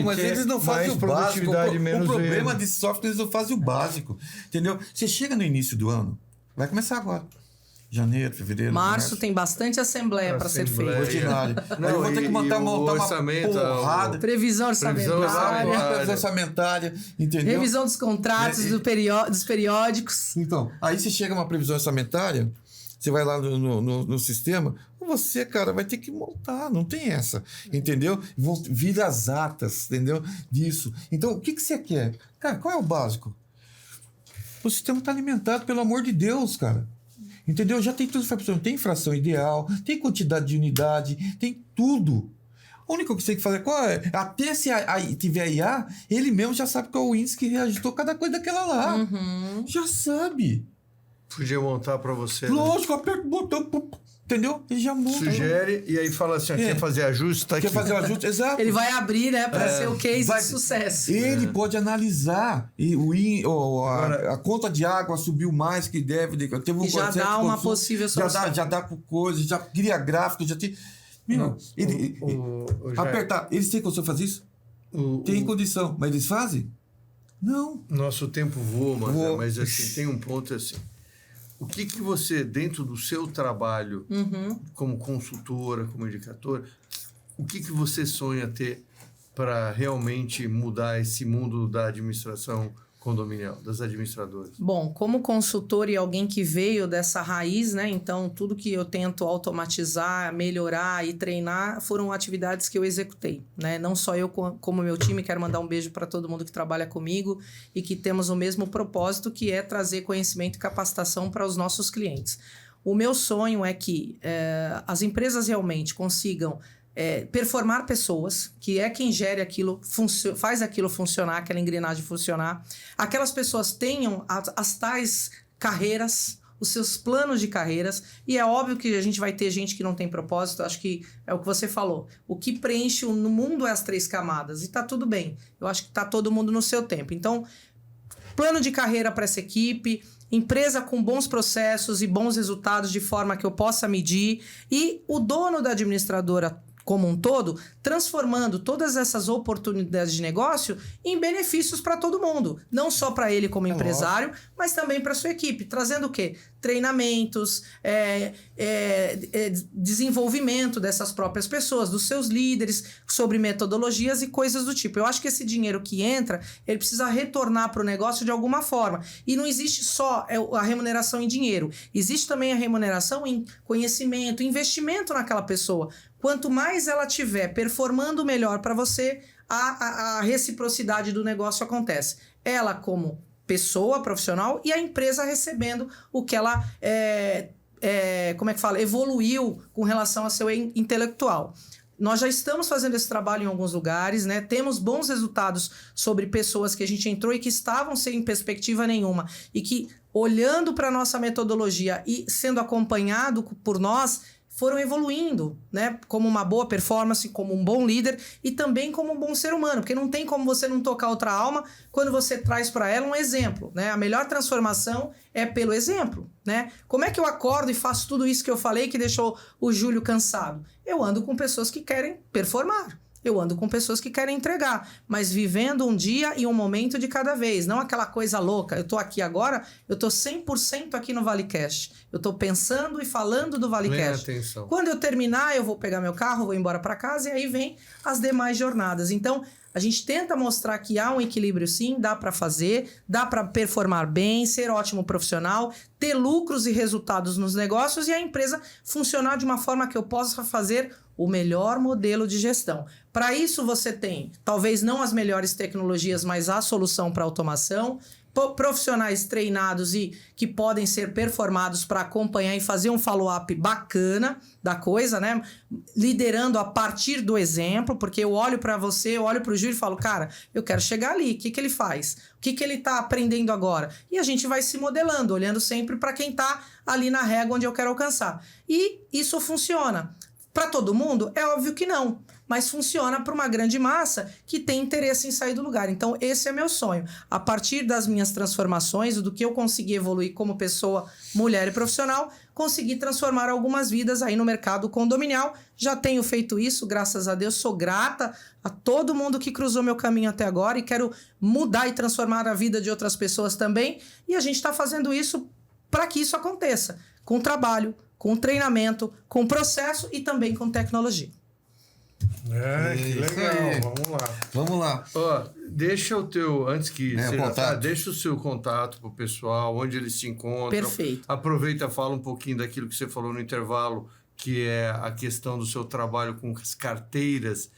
Mas eles não fazem o básico. O problema desse software, eles não fazem o básico. Entendeu? Você chega no início do ano, vai começar agora. Janeiro, fevereiro, março tem bastante assembleia para ser feita. Ordinário. Não, eu vou ter que montar uma porrada. Previsão orçamentária, entendeu? Revisão dos contratos, dos periódicos. Então, aí você chega a uma previsão orçamentária, você vai lá no sistema, você, cara, vai ter que montar, não tem essa, entendeu? Vão vir as atas, entendeu? Disso. Então, o que você quer? Cara, qual é o básico? O sistema está alimentado, pelo amor de Deus, cara. Entendeu? Já tem tudo, tem infração ideal, tem quantidade de unidade, tem tudo. A única coisa que você tem que fazer até se tiver IA, ele mesmo já sabe qual é o índice que reajustou cada coisa daquela lá. Uhum. Já sabe. Podia montar para você. Lógico, aperta o botão, entendeu? Ele já monta. Sugere e aí fala assim, quer fazer ajuste, tá aqui. Quer fazer o ajuste, exato. Ele vai abrir, né, para ser o case de sucesso. Ele pode analisar a conta de água subiu mais que deve. Teve um e já dá uma possível solução. Já dá coisa, já cria gráfico, já tem... apertar. Eles têm condição de fazer isso? Tem condição, mas eles fazem? Não. Nosso tempo voa, mas assim, tem um ponto assim. O que você, dentro do seu trabalho, como consultora, como educadora, o que você sonha ter para realmente mudar esse mundo da administração condominial, das administradoras? Bom, como consultor e alguém que veio dessa raiz, né? Então, tudo que eu tento automatizar, melhorar e treinar foram atividades que eu executei, né? Não só eu, como meu time, quero mandar um beijo para todo mundo que trabalha comigo e que temos o mesmo propósito, que é trazer conhecimento e capacitação para os nossos clientes. O meu sonho é que as empresas realmente consigam performar pessoas, que é quem gere aquilo, faz aquilo funcionar, aquela engrenagem funcionar. Aquelas pessoas tenham as tais carreiras, os seus planos de carreiras, e é óbvio que a gente vai ter gente que não tem propósito. Acho que é o que você falou. O que preenche no mundo é as 3 camadas, e tá tudo bem. Eu acho que tá todo mundo no seu tempo. Então, plano de carreira para essa equipe, empresa com bons processos e bons resultados de forma que eu possa medir, e o dono da administradora como um todo, transformando todas essas oportunidades de negócio em benefícios para todo mundo. Não só para ele como empresário, mas também para sua equipe. Trazendo o quê? Treinamentos, desenvolvimento dessas próprias pessoas, dos seus líderes, sobre metodologias e coisas do tipo. Eu acho que esse dinheiro que entra, ele precisa retornar para o negócio de alguma forma. E não existe só a remuneração em dinheiro. Existe também a remuneração em conhecimento, investimento naquela pessoa. Quanto mais ela tiver performando melhor para você, a reciprocidade do negócio acontece. Ela como pessoa profissional e a empresa recebendo o que ela evoluiu com relação ao seu intelectual. Nós já estamos fazendo esse trabalho em alguns lugares, né? Temos bons resultados sobre pessoas que a gente entrou e que estavam sem perspectiva nenhuma e que, olhando para a nossa metodologia e sendo acompanhado por nós, foram evoluindo, né? Como uma boa performance, como um bom líder e também como um bom ser humano, porque não tem como você não tocar outra alma quando você traz para ela um exemplo, né? A melhor transformação é pelo exemplo, né? Como é que eu acordo e faço tudo isso que eu falei que deixou o Júlio cansado? Eu ando com pessoas que querem performar. Eu ando com pessoas que querem entregar, mas vivendo um dia e um momento de cada vez, não aquela coisa louca. Eu tô aqui agora, eu tô 100% aqui no ValeCast. Eu tô pensando e falando do ValeCast. Quando eu terminar, eu vou pegar meu carro, vou embora para casa e aí vem as demais jornadas. Então, a gente tenta mostrar que há um equilíbrio sim, dá para fazer, dá para performar bem, ser ótimo profissional, ter lucros e resultados nos negócios e a empresa funcionar de uma forma que eu possa fazer o melhor modelo de gestão. Para isso você tem, talvez não as melhores tecnologias, mas a solução para automação, profissionais treinados e que podem ser performados para acompanhar e fazer um follow-up bacana da coisa, né? Liderando a partir do exemplo, porque eu olho para você, eu olho para o Júlio e falo, cara, eu quero chegar ali, o que ele faz? O que ele está aprendendo agora? E a gente vai se modelando, olhando sempre para quem está ali na régua onde eu quero alcançar. E isso funciona. Para todo mundo? É óbvio que não, mas funciona para uma grande massa que tem interesse em sair do lugar. Então, esse é meu sonho. A partir das minhas transformações, do que eu consegui evoluir como pessoa, mulher e profissional, consegui transformar algumas vidas aí no mercado condominial. Já tenho feito isso, graças a Deus. Sou grata a todo mundo que cruzou meu caminho até agora e quero mudar e transformar a vida de outras pessoas também. E a gente está fazendo isso para que isso aconteça, com trabalho, com treinamento, com processo e também com tecnologia. Que legal, vamos lá. Ó, deixa o teu, antes que você deixa o seu contato pro pessoal, onde eles se encontram. Perfeito. Aproveita, fala um pouquinho daquilo que você falou no intervalo, que é a questão do seu trabalho com as carteiras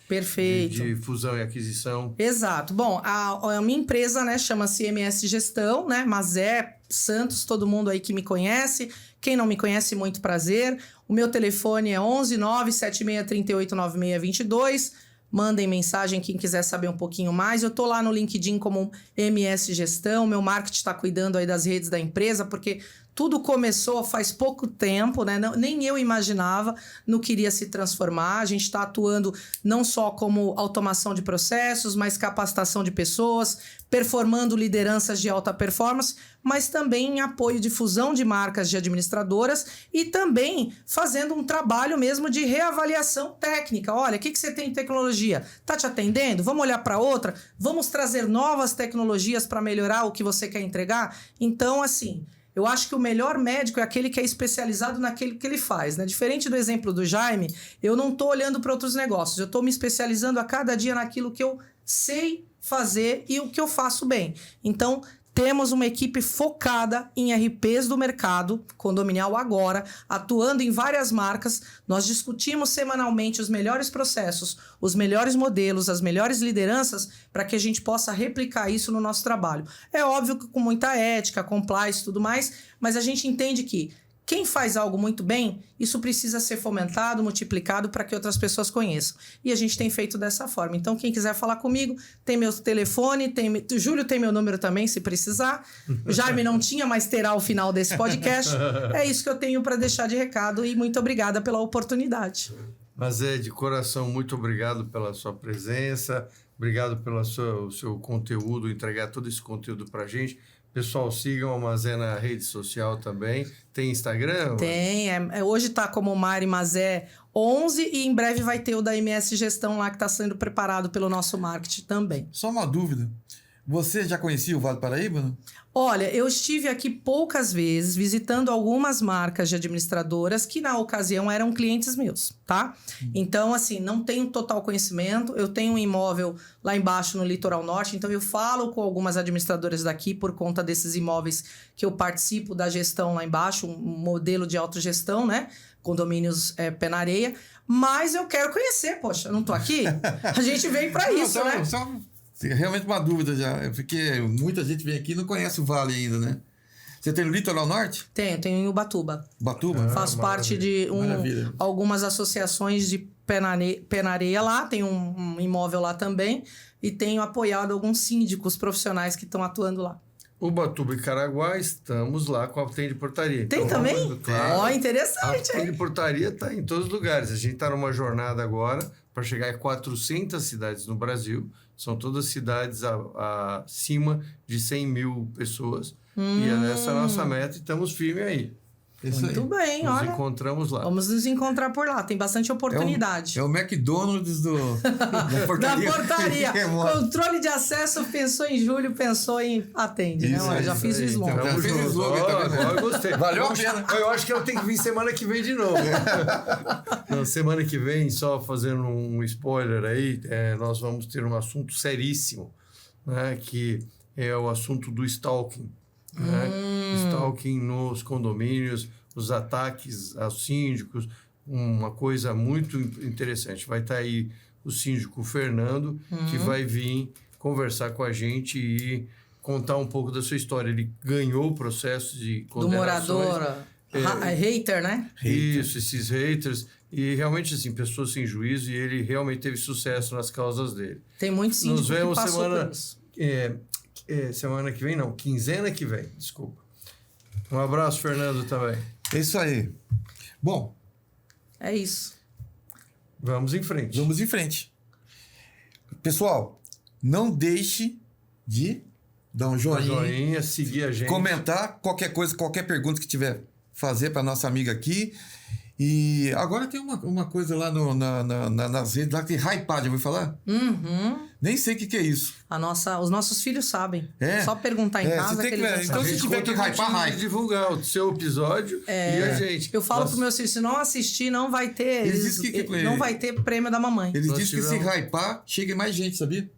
de fusão e aquisição. Exato. Bom, a minha empresa, né, chama-se MS Gestão, né, Mazé Santos, todo mundo aí que me conhece. Quem não me conhece, muito prazer. O meu telefone é 11 97638 9622. Mandem mensagem quem quiser saber um pouquinho mais. Eu tô lá no LinkedIn como MS Gestão. Meu marketing está cuidando aí das redes da empresa, porque tudo começou faz pouco tempo, né? Nem eu imaginava no que iria se transformar. A gente está atuando não só como automação de processos, mas capacitação de pessoas, performando lideranças de alta performance, mas também em apoio de fusão de marcas de administradoras e também fazendo um trabalho mesmo de reavaliação técnica. Olha, o que você tem em tecnologia? Tá te atendendo? Vamos olhar para outra? Vamos trazer novas tecnologias para melhorar o que você quer entregar? Então, assim, eu acho que o melhor médico é aquele que é especializado naquilo que ele faz, né? Diferente do exemplo do Jaime, eu não estou olhando para outros negócios, eu estou me especializando a cada dia naquilo que eu sei fazer e o que eu faço bem. Então, temos uma equipe focada em RPs do mercado condominial agora, atuando em várias marcas. Nós discutimos semanalmente os melhores processos, os melhores modelos, as melhores lideranças para que a gente possa replicar isso no nosso trabalho. É óbvio que com muita ética, compliance e tudo mais, mas a gente entende que quem faz algo muito bem, isso precisa ser fomentado, multiplicado para que outras pessoas conheçam. E a gente tem feito dessa forma. Então, quem quiser falar comigo, tem meu telefone, o Júlio tem meu número também, se precisar. O Jaime não tinha, mas terá ao final desse podcast. É isso que eu tenho para deixar de recado e muito obrigada pela oportunidade. Mas de coração, muito obrigado pela sua presença, obrigado pelo seu conteúdo, entregar todo esse conteúdo para a gente. Pessoal, sigam a Mazé na rede social também. Tem Instagram? Tem. Hoje está como Mari Mazé 11 e em breve vai ter o da MS Gestão lá que está sendo preparado pelo nosso marketing também. Só uma dúvida. Você já conhecia o Vale do Paraíba? Não? Olha, eu estive aqui poucas vezes visitando algumas marcas de administradoras que na ocasião eram clientes meus, tá? Então, assim, não tenho total conhecimento. Eu tenho um imóvel lá embaixo no Litoral Norte, então eu falo com algumas administradoras daqui por conta desses imóveis que eu participo da gestão lá embaixo, um modelo de autogestão, né? Condomínios pé na areia. Mas eu quero conhecer, poxa, eu não tô aqui? A gente veio para isso, né? Realmente uma dúvida já, porque muita gente vem aqui e não conhece o Vale ainda, né? Você tem no Litoral Norte? Tenho em Ubatuba. Ubatuba? Faço parte de algumas associações de pé na areia lá, tenho um imóvel lá também e tenho apoiado alguns síndicos profissionais que estão atuando lá. Ubatuba e Caraguá, estamos lá com a Tem de Portaria. Tem então, também? Claro, interessante. A Tem de Portaria está em todos os lugares. A gente está numa jornada agora para chegar a 400 cidades no Brasil. São todas cidades acima de 100 mil pessoas. E essa é a nossa meta e estamos firmes aí. Muito bem, olha. Nos encontramos lá. Vamos nos encontrar por lá, tem bastante oportunidade. É o McDonald's da portaria. Da portaria. Controle de acesso, pensou em Júlio, pensou em atende, isso, né? Já fiz o slogan. Já fez o slogan. Eu gostei. Valeu a pena. Eu acho que eu tenho que vir semana que vem de novo. Não, semana que vem, só fazendo um spoiler aí, nós vamos ter um assunto seríssimo, né? Que é o assunto do stalking. Stalking nos condomínios, os ataques aos síndicos, uma coisa muito interessante. Vai estar aí o síndico Fernando, que vai vir conversar com a gente e contar um pouco da sua história. Ele ganhou o processo de condenações. Do morador, hater, né? Isso, esses haters. E realmente, assim, pessoas sem juízo, e ele realmente teve sucesso nas causas dele. Tem muito síndico Nos vemos que passou por isso. Semana que vem, não, quinzena que vem, desculpa. Um abraço, Fernando, também. É isso aí. Bom. É isso. Vamos em frente. Vamos em frente. Pessoal, não deixe de dar um joinha, seguir a gente. Comentar qualquer coisa, qualquer pergunta que tiver fazer para nossa amiga aqui. E agora tem uma coisa lá nas redes, lá que tem Hypar, já ouviu falar? Nem sei o que é isso. Os nossos filhos sabem. Só perguntar em casa que eles vão então, se tiver que hypar, divulgar o seu episódio e a gente. Eu falo pro meus filhos, se não assistir, não vai ter. Não vai ter prêmio da mamãe. Eles dizem que se hypar, chega mais gente, sabia?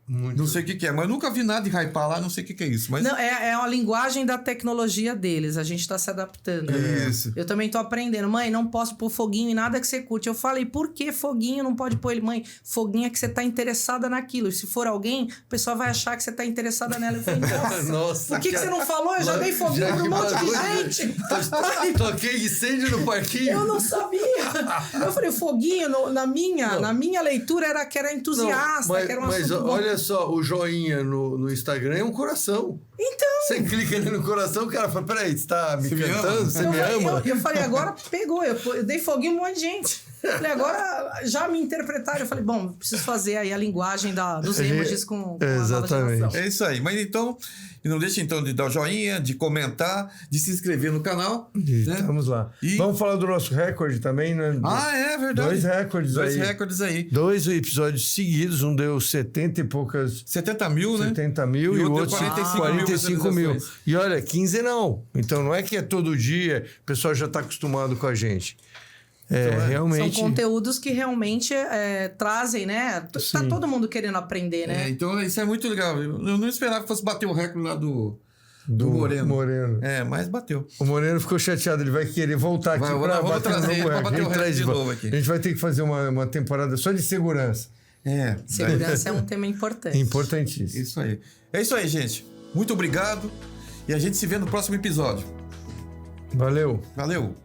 Não sei o que é, mas eu nunca vi nada de hypar lá, não sei o que é isso. Mas... Não, é a linguagem da tecnologia deles, a gente está se adaptando. Isso. Eu também tô aprendendo. Mãe, não posso pôr foguinho em nada que você curte. Eu falei, por que foguinho não pode pôr ele? Mãe, foguinho é que você tá interessada naquilo. E se for alguém, o pessoal vai achar que você tá interessada nela. Eu falei, nossa, por que você não falou? Eu joguei foguinho pra um monte de gente. Toquei incêndio no parquinho. Eu não sabia. Eu falei, foguinho, na minha leitura, era que era entusiasta, que era um assunto bom. Olha só, o joinha no Instagram é um coração. Então... Você clica ali no coração, o cara fala, peraí, você tá me cantando? Você me ama? Eu falei, agora pegou. Eu dei foguinho em um monte de gente. Falei, agora já me interpretaram. Eu falei, bom, preciso fazer aí a linguagem dos emojis com a nova geração. É isso aí. Mas então, não deixe então de dar o joinha, de comentar, de se inscrever no canal. Né? Vamos lá. Vamos falar do nosso recorde também, né? É verdade. 2 recordes aí. 2 recordes aí. 2 episódios seguidos, um deu 70 e poucas... 70 mil, né? 70 mil e o outro 45 mil. E olha, quinzenal. Então não é que é todo dia, o pessoal já está acostumado com a gente. Realmente... São conteúdos que realmente trazem, né? Tá todo mundo querendo aprender, né? Então isso é muito legal. Eu não esperava que fosse bater o recorde lá do Moreno. Mas bateu. O Moreno ficou chateado, ele vai querer voltar aqui para bater o recorde de novo aqui. A gente vai ter que fazer uma temporada só de segurança. Segurança é um tema importante. Importantíssimo. Isso aí. É isso aí, gente. Muito obrigado. E a gente se vê no próximo episódio. Valeu. Valeu.